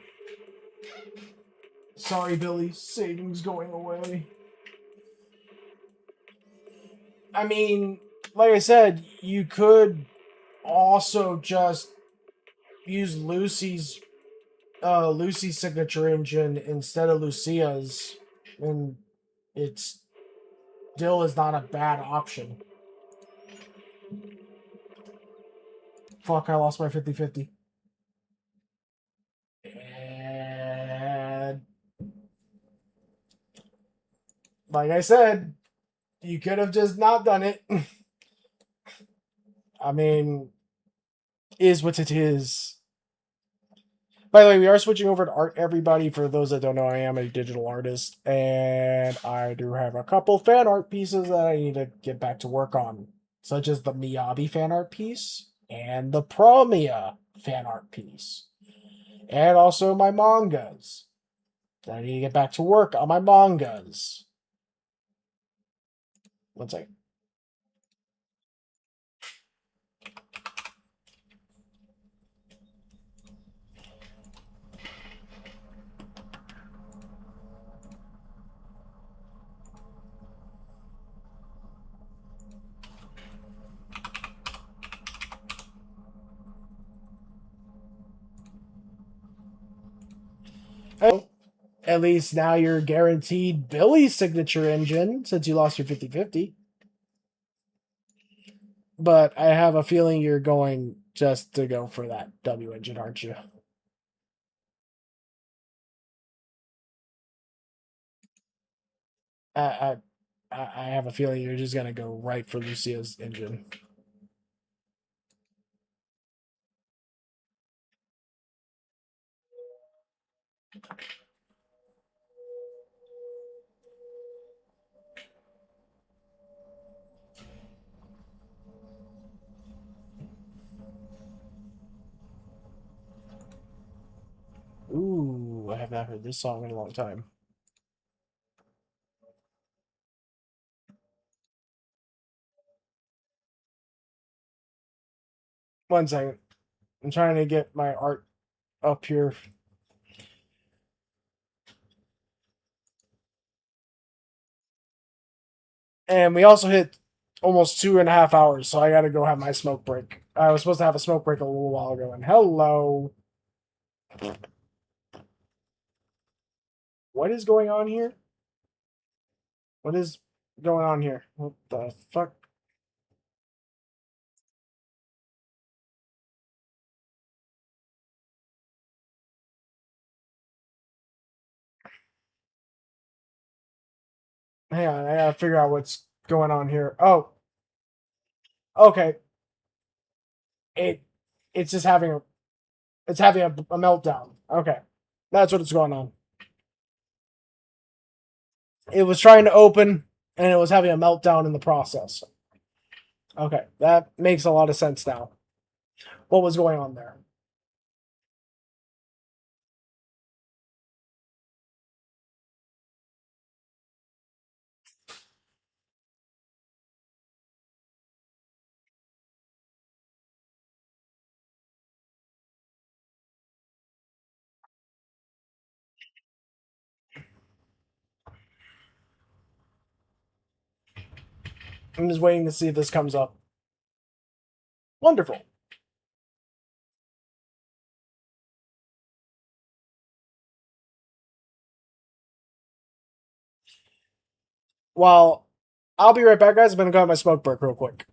Sorry, Billy. Savings going away. I mean, like I said, you could also just use Lucy's signature engine instead of Lucia's, and it still is not a bad option. Fuck, I lost my 50-50. And like I said, you could have just not done it. I mean, is what it is. By the way, we are switching over to art, everybody. For those that don't know, I am a digital artist, and I do have a couple fan art pieces that I need to get back to work on, such as the Miyabi fan art piece and the Promia fan art piece, and also my mangas. I need to get back to work on my mangas. One second. Oh, at least now you're guaranteed Billy's signature engine since you lost your 50-50. But I have a feeling you're going just to go for that W engine, aren't you? I I have a feeling you're just gonna go right for Lucia's engine. Ooh, I have not heard this song in a long time. One second. I'm trying to get my art up here. And we also hit almost 2.5 hours, so I gotta go have my smoke break. I was supposed to have a smoke break a little while ago, and hello. What is going on here? What is going on here? What the fuck? Hang on, I gotta figure out what's going on here. Oh, okay. It it's just having a meltdown. Okay. That's what it's going on. It was trying to open and it was having a meltdown in the process. Okay, that makes a lot of sense now. What was going on there? I'm just waiting to see if this comes up. Wonderful. Well, I'll be right back, guys. I'm gonna go have my smoke break real quick.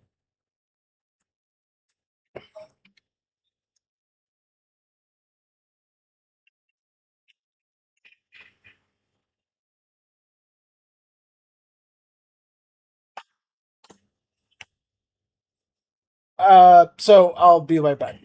So I'll be right back.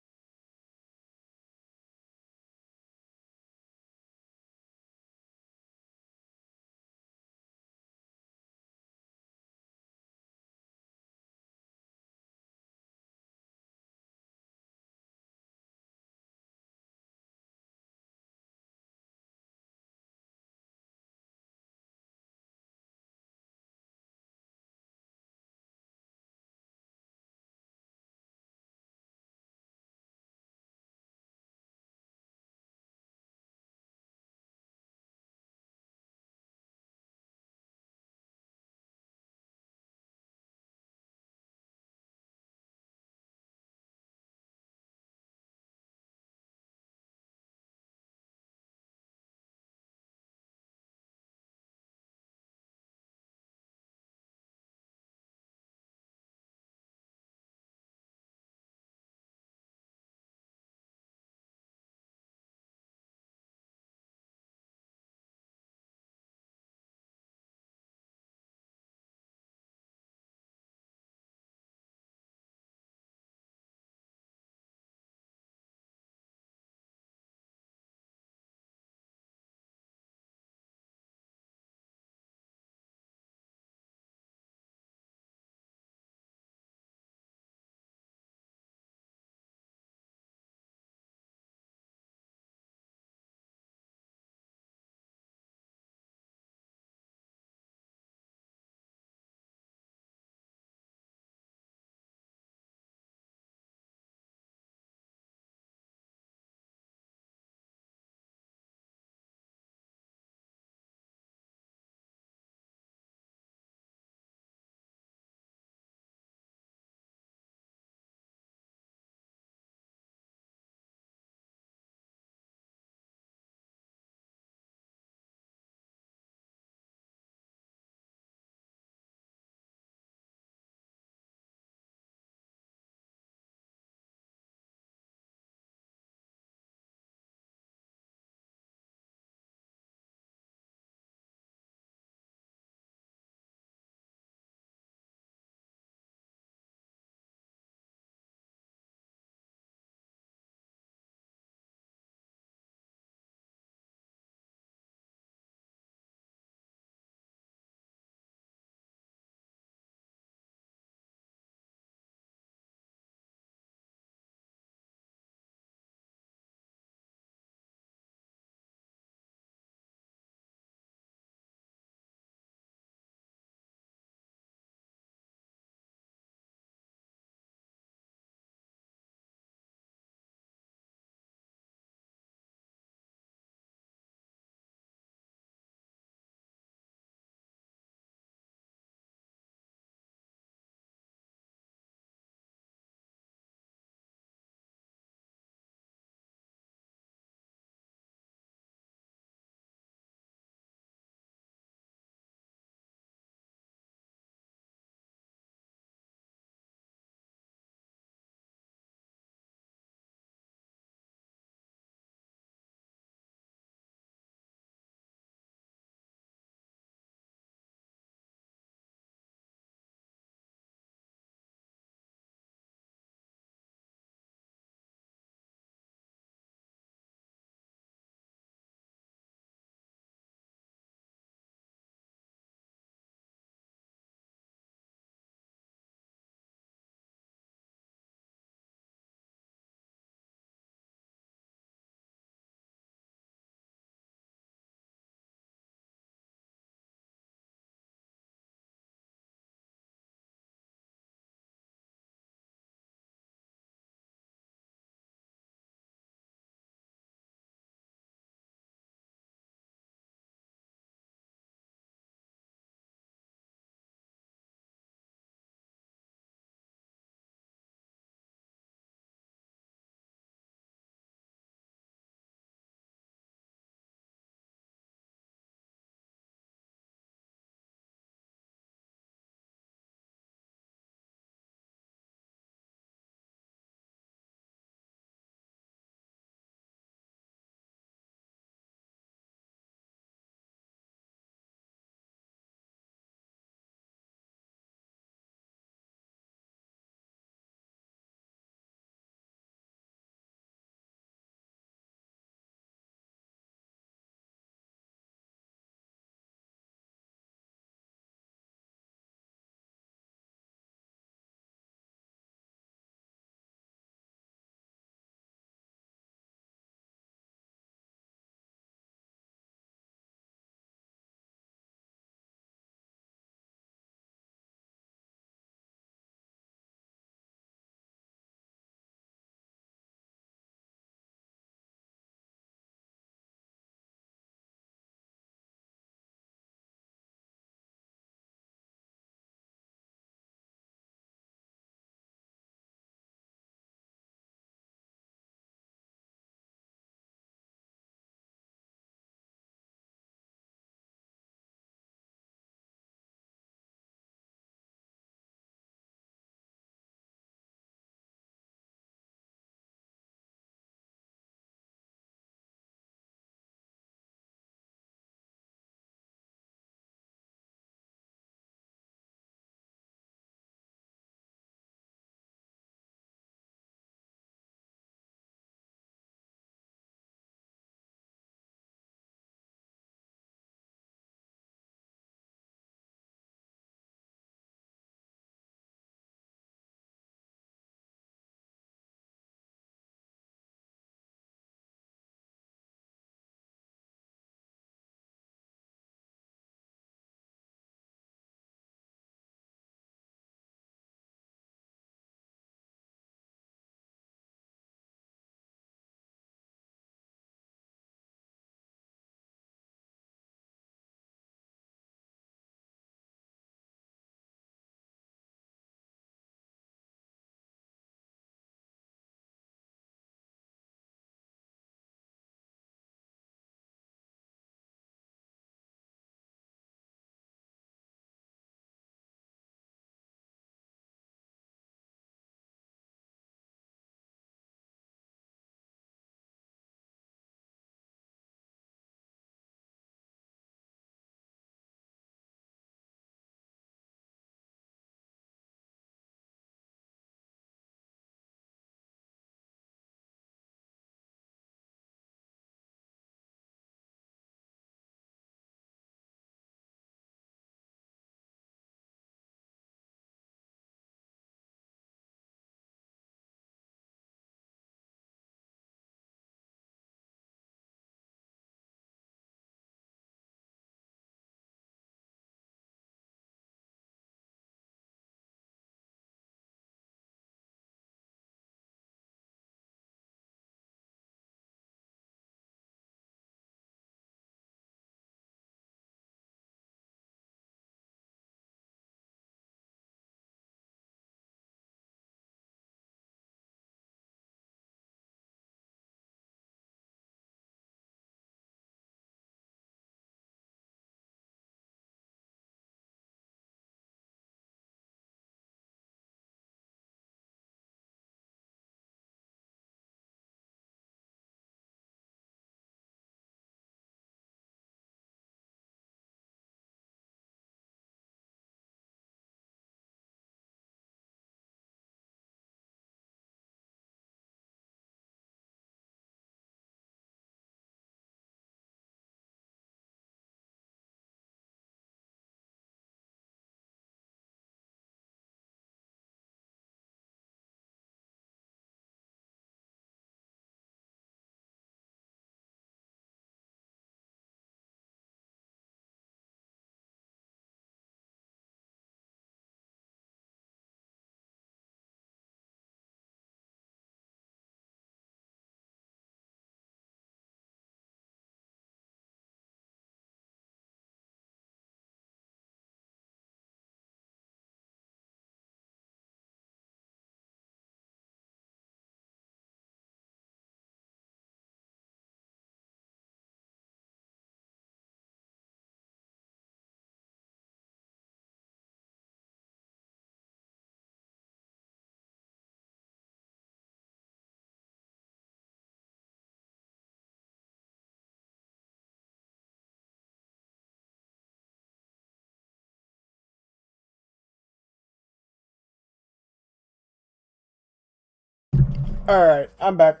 Alright, I'm back.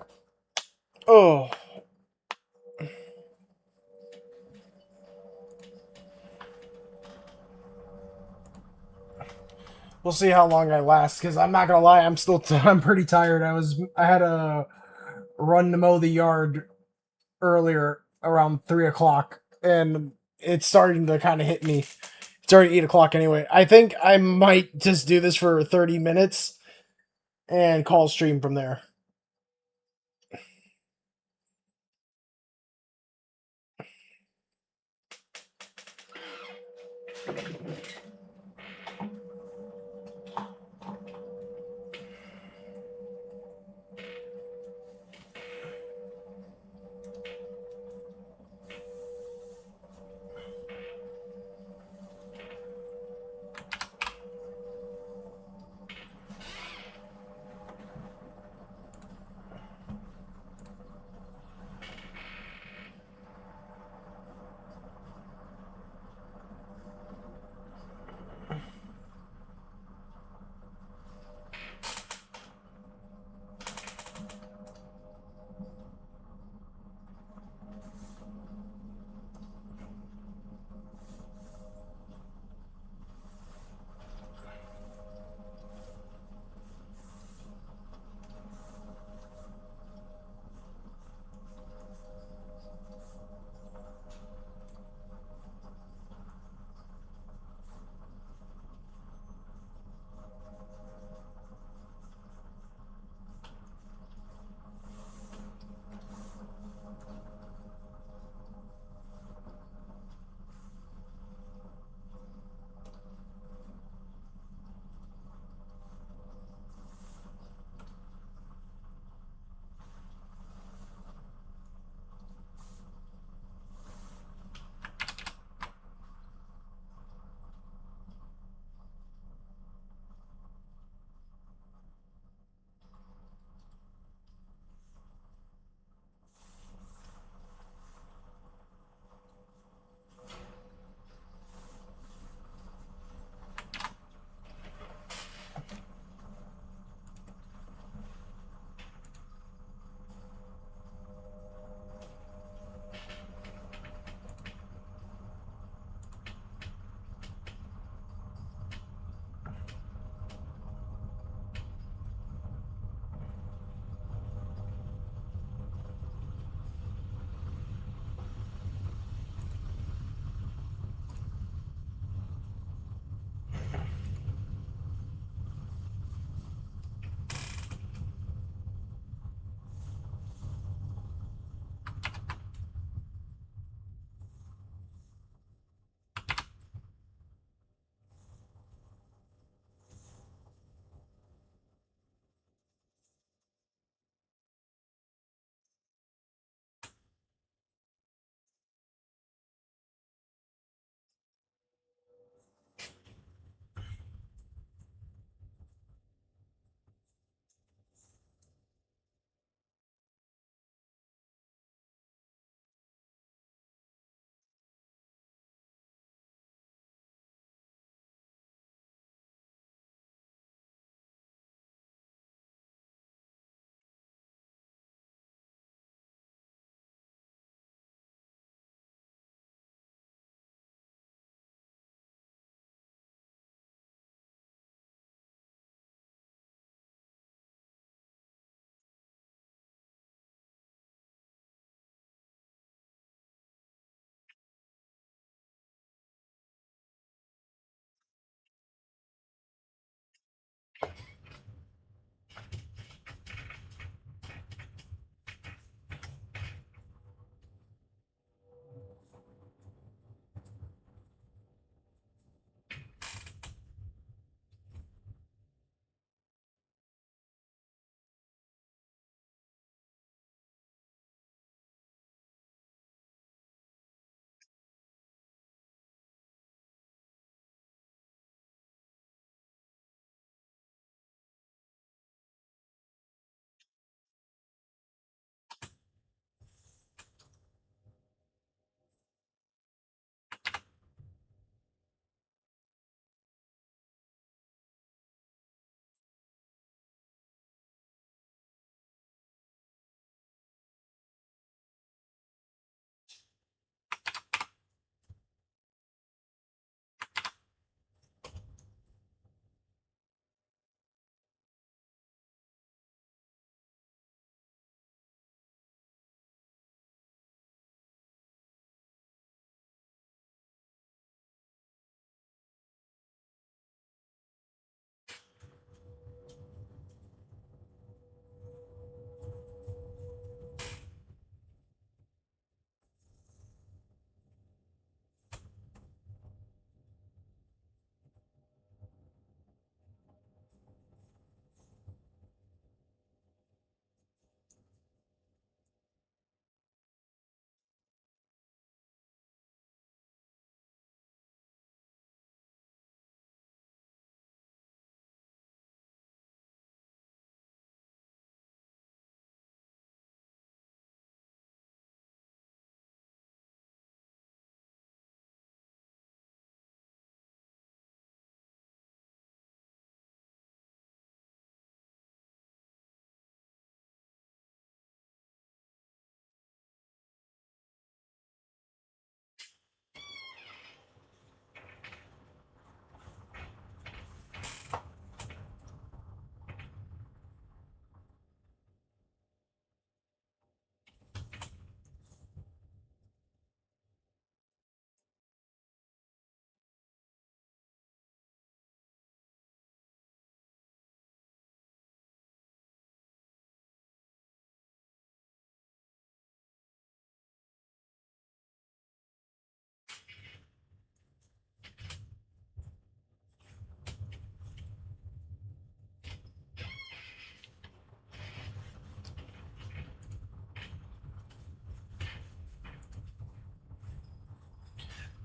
Oh. We'll see how long I last, because I'm not gonna lie, I'm pretty tired. I had a run to mow the yard earlier around 3 o'clock, and it's starting to kind of hit me. It's already 8 o'clock anyway. I think I might just do this for 30 minutes and call stream from there.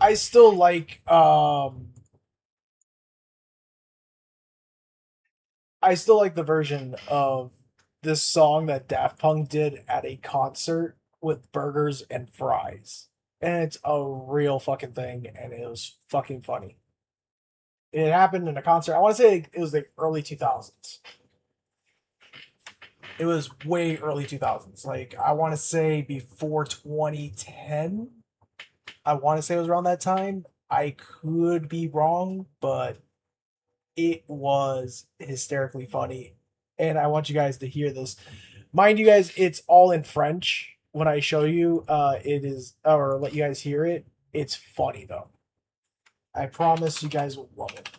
I still like the version of this song that Daft Punk did at a concert with burgers and fries. And it's a real fucking thing, and it was fucking funny. It happened in a concert. I want to say it was the early 2000s. It was way early 2000s. Like, I want to say before 2010. I want to say it was around that time. I could be wrong, but it was hysterically funny. And I want you guys to hear this. Mind you guys, it's all in French. When I show you, it is, or let you guys hear it. It's funny though. I promise you guys will love it.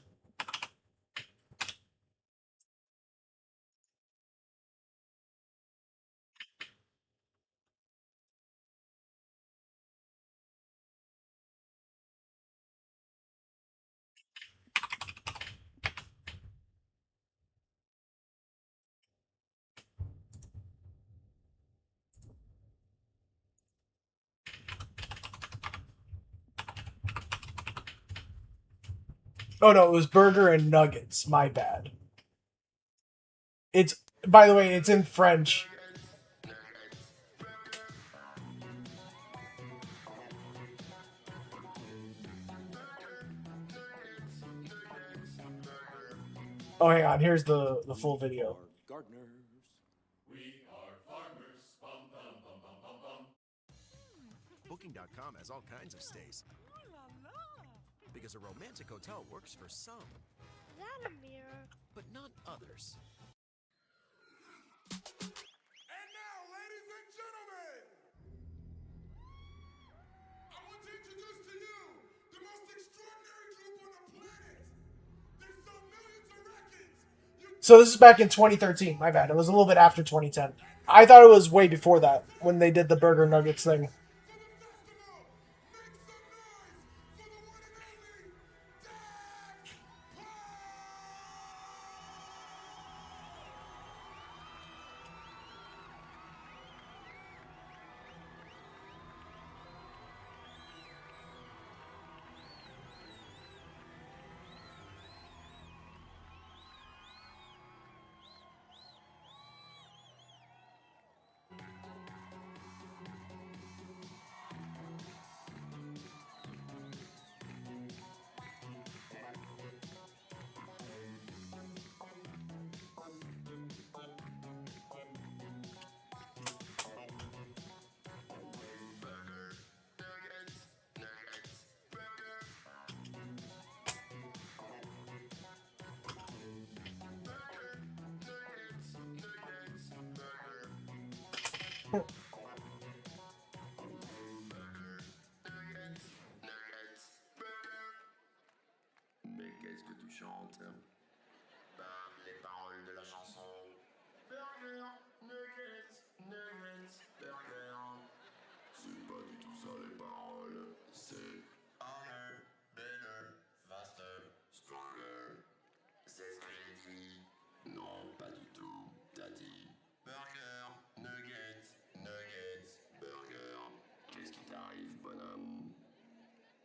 Oh no, it was burger and nuggets. My bad. It's, by the way, it's in French. Oh, hang on. Here's the full video. Gardeners. Booking.com has all kinds of stays. Because a romantic hotel works for some, That a mirror? but not others. And now, ladies and gentlemen, I want to introduce to you the most extraordinary group on the planet. They sell millions of records. So this is back in 2013. My bad. It was a little bit after 2010. I thought it was way before that when they did the burger nuggets thing. Mais qu'est-ce que tu chantes? Les paroles de la chanson. Burger, nuggets, nuggets, burger. C'est pas du tout ça les paroles. C'est harder, better, faster, stronger. C'est ce que j'ai dit. Non, pas du tout. T'as dit burger, nuggets, nuggets, burger. Qu'est-ce qui t'arrive, bonhomme?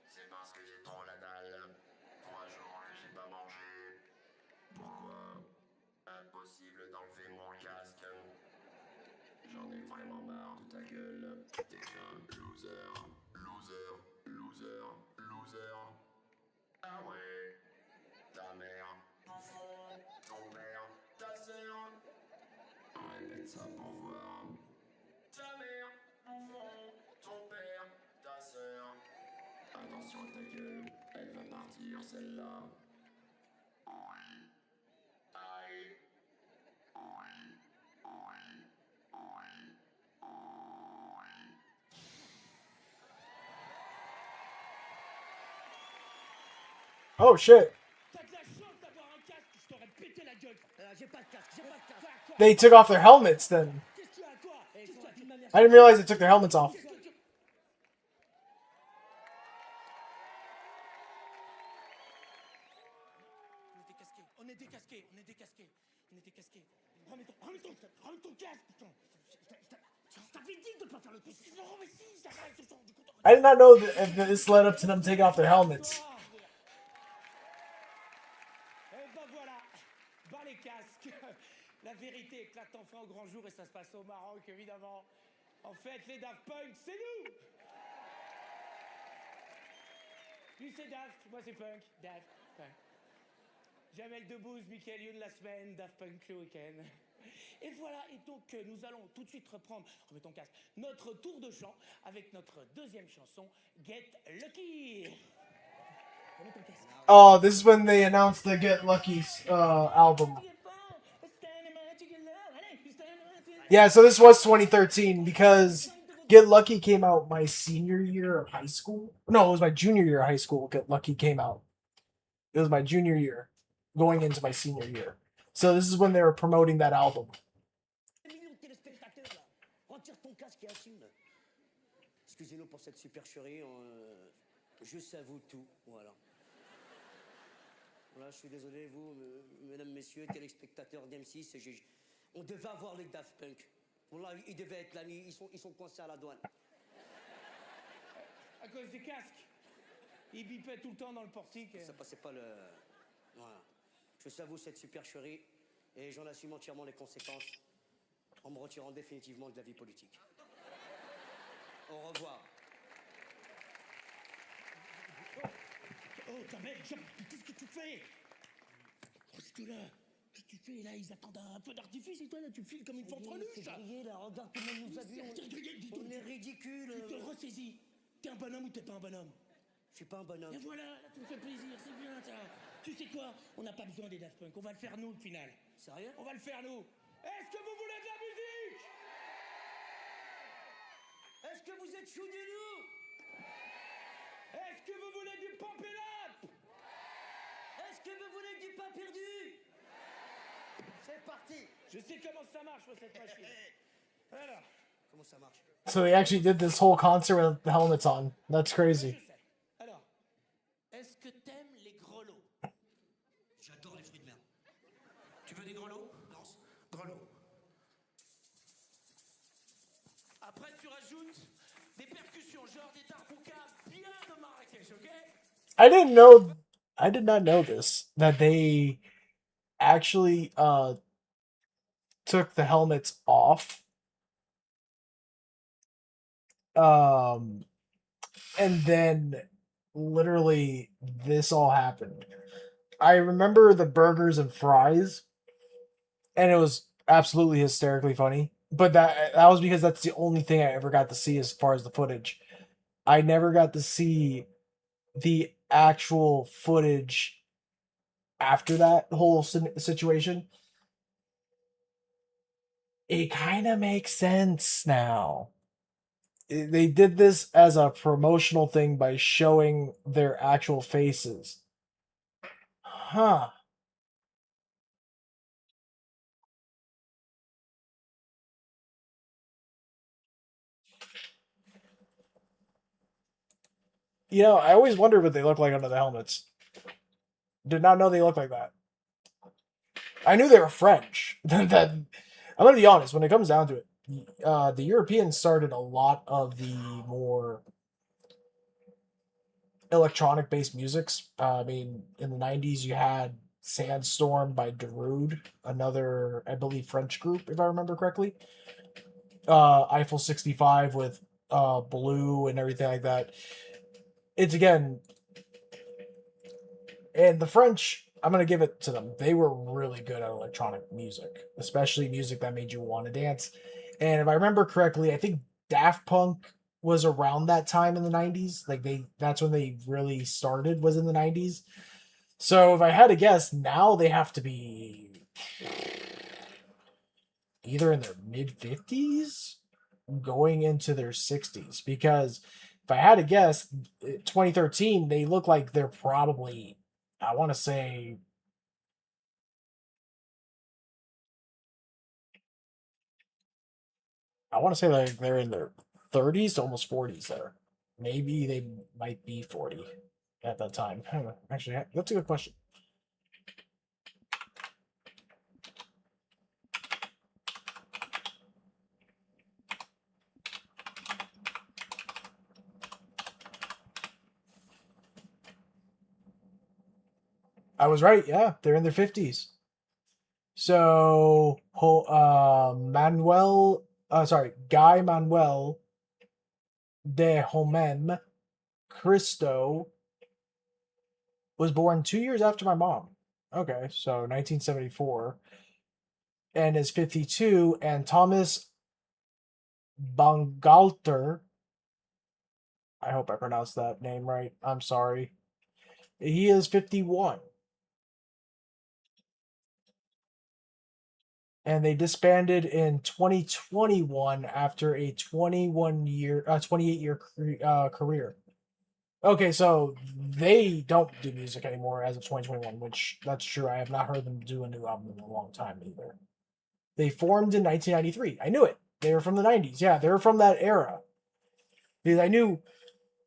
C'est parce que j'ai trop la dalle. 3 jours que j'ai pas mangé. Pourquoi? Impossible d'enlever mon casque. J'en ai vraiment marre de ta gueule. T'es un loser, loser, loser, loser. Ah ouais? Ta mère, ton front, ton père, ta sœur. Répète ça pour voir. Ta mère, ton front, ton père, ta sœur. Attention à ta gueule, elle va partir celle-là. Oui. Aïe. Oui. Oui. Oui. Oui. Oh shit. They took off their helmets then. I didn't realize they took their helmets off. On est décasqué, on est décasqué, on est décasqué. Remets ton casque, putain. Je t'avais dit de pas faire le truc. Non, mais si, ça va, ce soir, du coup. I did not know that this led up to them taking off their helmets. Et ben voilà, bas les casques. La vérité éclate enfin au grand jour et ça se passe au Maroc, évidemment. En fait, les Daft Punk, c'est nous. Lui, c'est Daft, moi, c'est Punk. Daft Punk. Jamel Debbouze, Michael Youn la semaine, Daft Punk le week-end. Et voilà, et donc nous allons tout de suite reprendre, remets ton casque, notre tour de chant avec notre deuxième chanson, Get Lucky. Remets ton casque. Oh, this is when they announced the Get Lucky album. Yeah, so this was 2013 because Get Lucky came out my senior year of high school. No, it was my junior year of high school. Get Lucky came out. It was my junior year, going into my senior year. So this is when they were promoting that album. Retire ton casque et assume. Excusez-nous pour cette supercherie, je s'avoue tout, voilà. Voilà, je suis désolé, vous, mesdames, messieurs, téléspectateurs d'M6, on devait avoir les Daft Punk. Voilà, ils devaient être là, ils sont coincés à la douane. À cause des casques. Ils bipaient tout le temps dans le portique. Ça passait pas le... Voilà. Je s'avoue cette supercherie et j'en assume entièrement les conséquences en me retirant définitivement de la vie politique. Au revoir. Oh, Jamel, qu'est-ce que tu fais? Reste là. Qu'est-ce que tu fais là? Ils attendent un peu d'artifice et toi là tu files comme une fanfreluche. C'est grillé là, regarde tout le monde nous a vu. On est ridicule. Tu te ressaisis. T'es un bonhomme ou t'es pas un bonhomme? Je suis pas un bonhomme. Et voilà, là tu me fais plaisir, c'est bien ça. Tu sais quoi? On n'a pas besoin des Daft Punk, on va le faire nous le final. Sérieux? On va le faire nous. Est-ce que vous voulez de la musique? Est-ce que vous êtes chaud du loup? Est-ce que vous voulez du pump it up? Est-ce que vous voulez du pain perdu? C'est parti. Je sais comment ça marche cette machine. Alors, comment ça marche? So they actually did this whole concert with the helmets on. That's crazy. Alors, est-ce que t'aimes les grelots? J'adore les fruits de mer. Tu veux des grelots? Lance. Grelots. Après, tu rajoutes des percussions, genre des darboukas bien de Marrakech, ok? I did not know this, that they actually took the helmets off. And then literally this all happened. I remember the burgers and fries, and it was absolutely hysterically funny. But that was because that's the only thing I ever got to see as far as the footage. I never got to see the actual footage after that whole situation. It kind of makes sense now. They did this as a promotional thing by showing their actual faces. Huh. You know, I always wondered what they look like under the helmets. Did not know they looked like that. I knew they were French. That I'm gonna be honest. When it comes down to it, the Europeans started a lot of the more electronic-based musics. I mean, in the '90s, you had Sandstorm by Darude, another, I believe, French group, if I remember correctly. Eiffel 65 with Blue and everything like that. It's again, and the French, I'm gonna give it to them. They were really good at electronic music, especially music that made you want to dance. And if I remember correctly, I think Daft Punk was around that time in the '90s. Like that's when they really started, was in the '90s. So if I had to guess, now they have to be either in their mid 50s, going into their 60s, because if I had to guess, 2013, they look like they're probably, I want to say, like they're in their 30s to almost 40s there. Maybe they might be 40 at that time. Actually, that's a good question. I was right. Yeah, they're in their 50s. So, Guy Manuel de Homem Cristo was born 2 years after my mom. Okay, so 1974, and is 52. And Thomas Bangalter, I hope I pronounced that name right. I'm sorry. He is 51. And they disbanded in 2021 after a 28 year career. Okay, so they don't do music anymore as of 2021, which that's true. I have not heard them do a new album in a long time either. They formed in 1993. I knew it. They were from the 90s. Yeah, they were from that era. Because I knew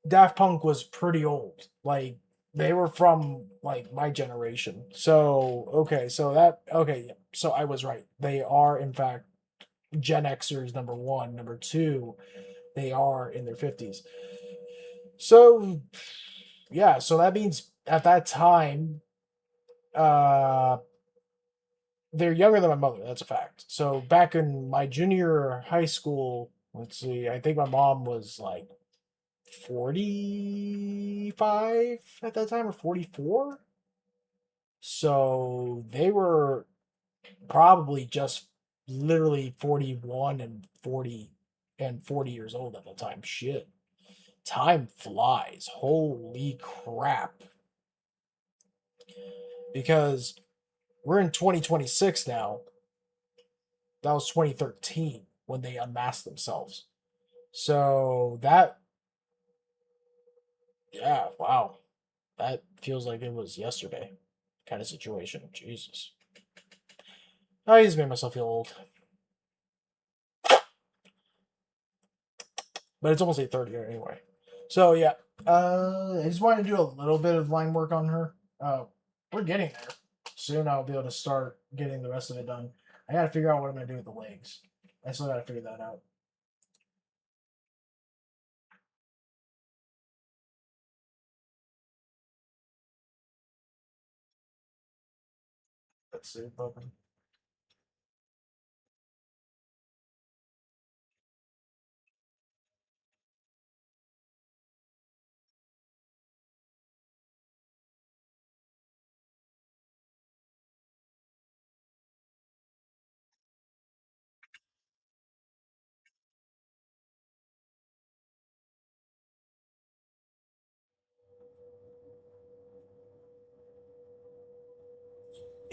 Daft Punk was pretty old. Like they were from like my generation. So okay, so I was right. They are in fact Gen Xers number 1, number 2, they are in their 50s. So yeah, so that means at that time uh they're younger than my mother, that's a fact. So back in my junior high school, let's see, I think my mom was like 45 at that time or 44. So they were probably just literally 41 and 40 years old at the time. Shit. Time flies. Holy crap. Because we're in 2026 now. That was 2013 when they unmasked themselves. So that, yeah, wow. That feels like it was yesterday kind of situation. Jesus. I just made myself feel old. But it's almost 8:30 here anyway. So yeah. I just wanted to do a little bit of line work on her. We're getting there. Soon I'll be able to start getting the rest of it done. I gotta figure out what I'm gonna do with the legs. I still gotta figure that out. Let's see.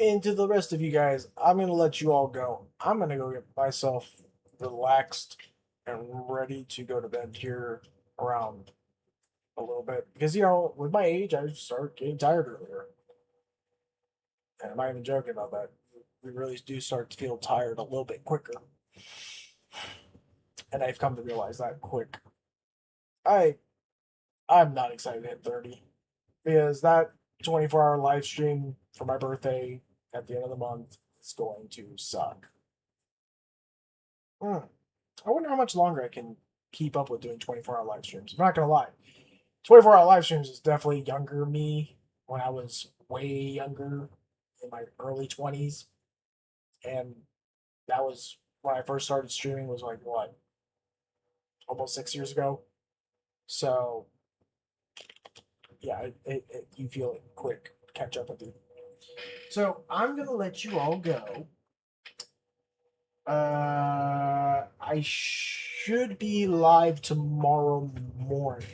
And to the rest of you guys, I'm gonna let you all go. I'm gonna go get myself relaxed and ready to go to bed here around a little bit because with my age, I start getting tired earlier. And I'm not even joking about that. We really do start to feel tired a little bit quicker, and I've come to realize that quick. I I'm not excited to hit 30 because that 24-hour live stream for my birthday at the end of the month is going to suck. Hmm. I wonder how much longer I can keep up with doing 24-hour live streams. I'm not gonna lie, 24-hour live streams is definitely younger me when I was way younger in my early 20s, and that was when I first started streaming. Was like what, almost 6 years ago. So yeah, you feel it quick catch up with you. So I'm gonna let you all go. I should be live tomorrow morning,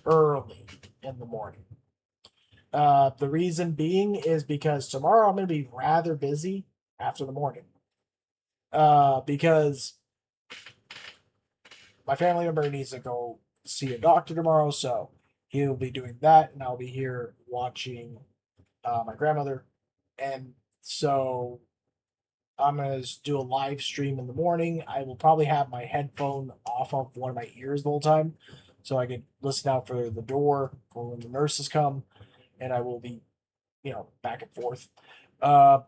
early in the morning. The reason being is because tomorrow I'm gonna be rather busy after the morning. Because my family member needs to go see a doctor tomorrow, so he'll be doing that, and I'll be here watching my grandmother, and so I'm gonna do a live stream in the morning. I will probably have my headphone off of one of my ears the whole time, so I can listen out for the door for when the nurses come, and I will be, back and forth. Uh,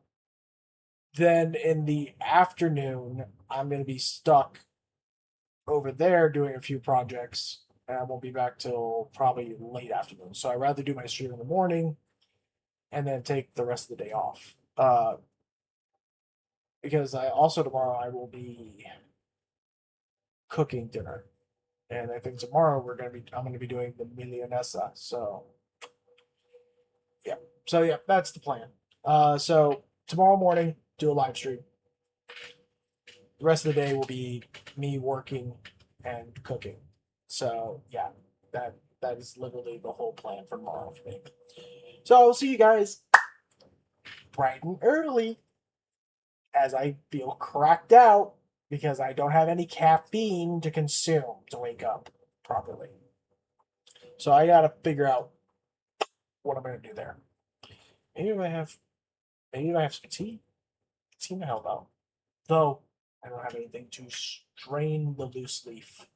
then in the afternoon, I'm gonna be stuck over there doing a few projects, and I won't be back till probably late afternoon. So I'd rather do my stream in the morning and then take the rest of the day off. Because tomorrow I will be cooking dinner, and I think tomorrow I'm gonna be doing the Millionessa. So yeah, that's the plan. So tomorrow morning do a live stream. The rest of the day will be me working and cooking. So yeah, that is literally the whole plan for tomorrow for me. So I'll see you guys bright and early as I feel cracked out because I don't have any caffeine to consume to wake up properly. So I gotta figure out what I'm gonna do there. Maybe if I have some tea. Tea might help out. Though I don't have anything to strain the loose leaf.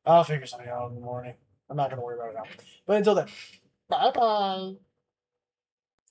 I'll figure something out in the morning. I'm not gonna worry about it now. But until then, bye bye.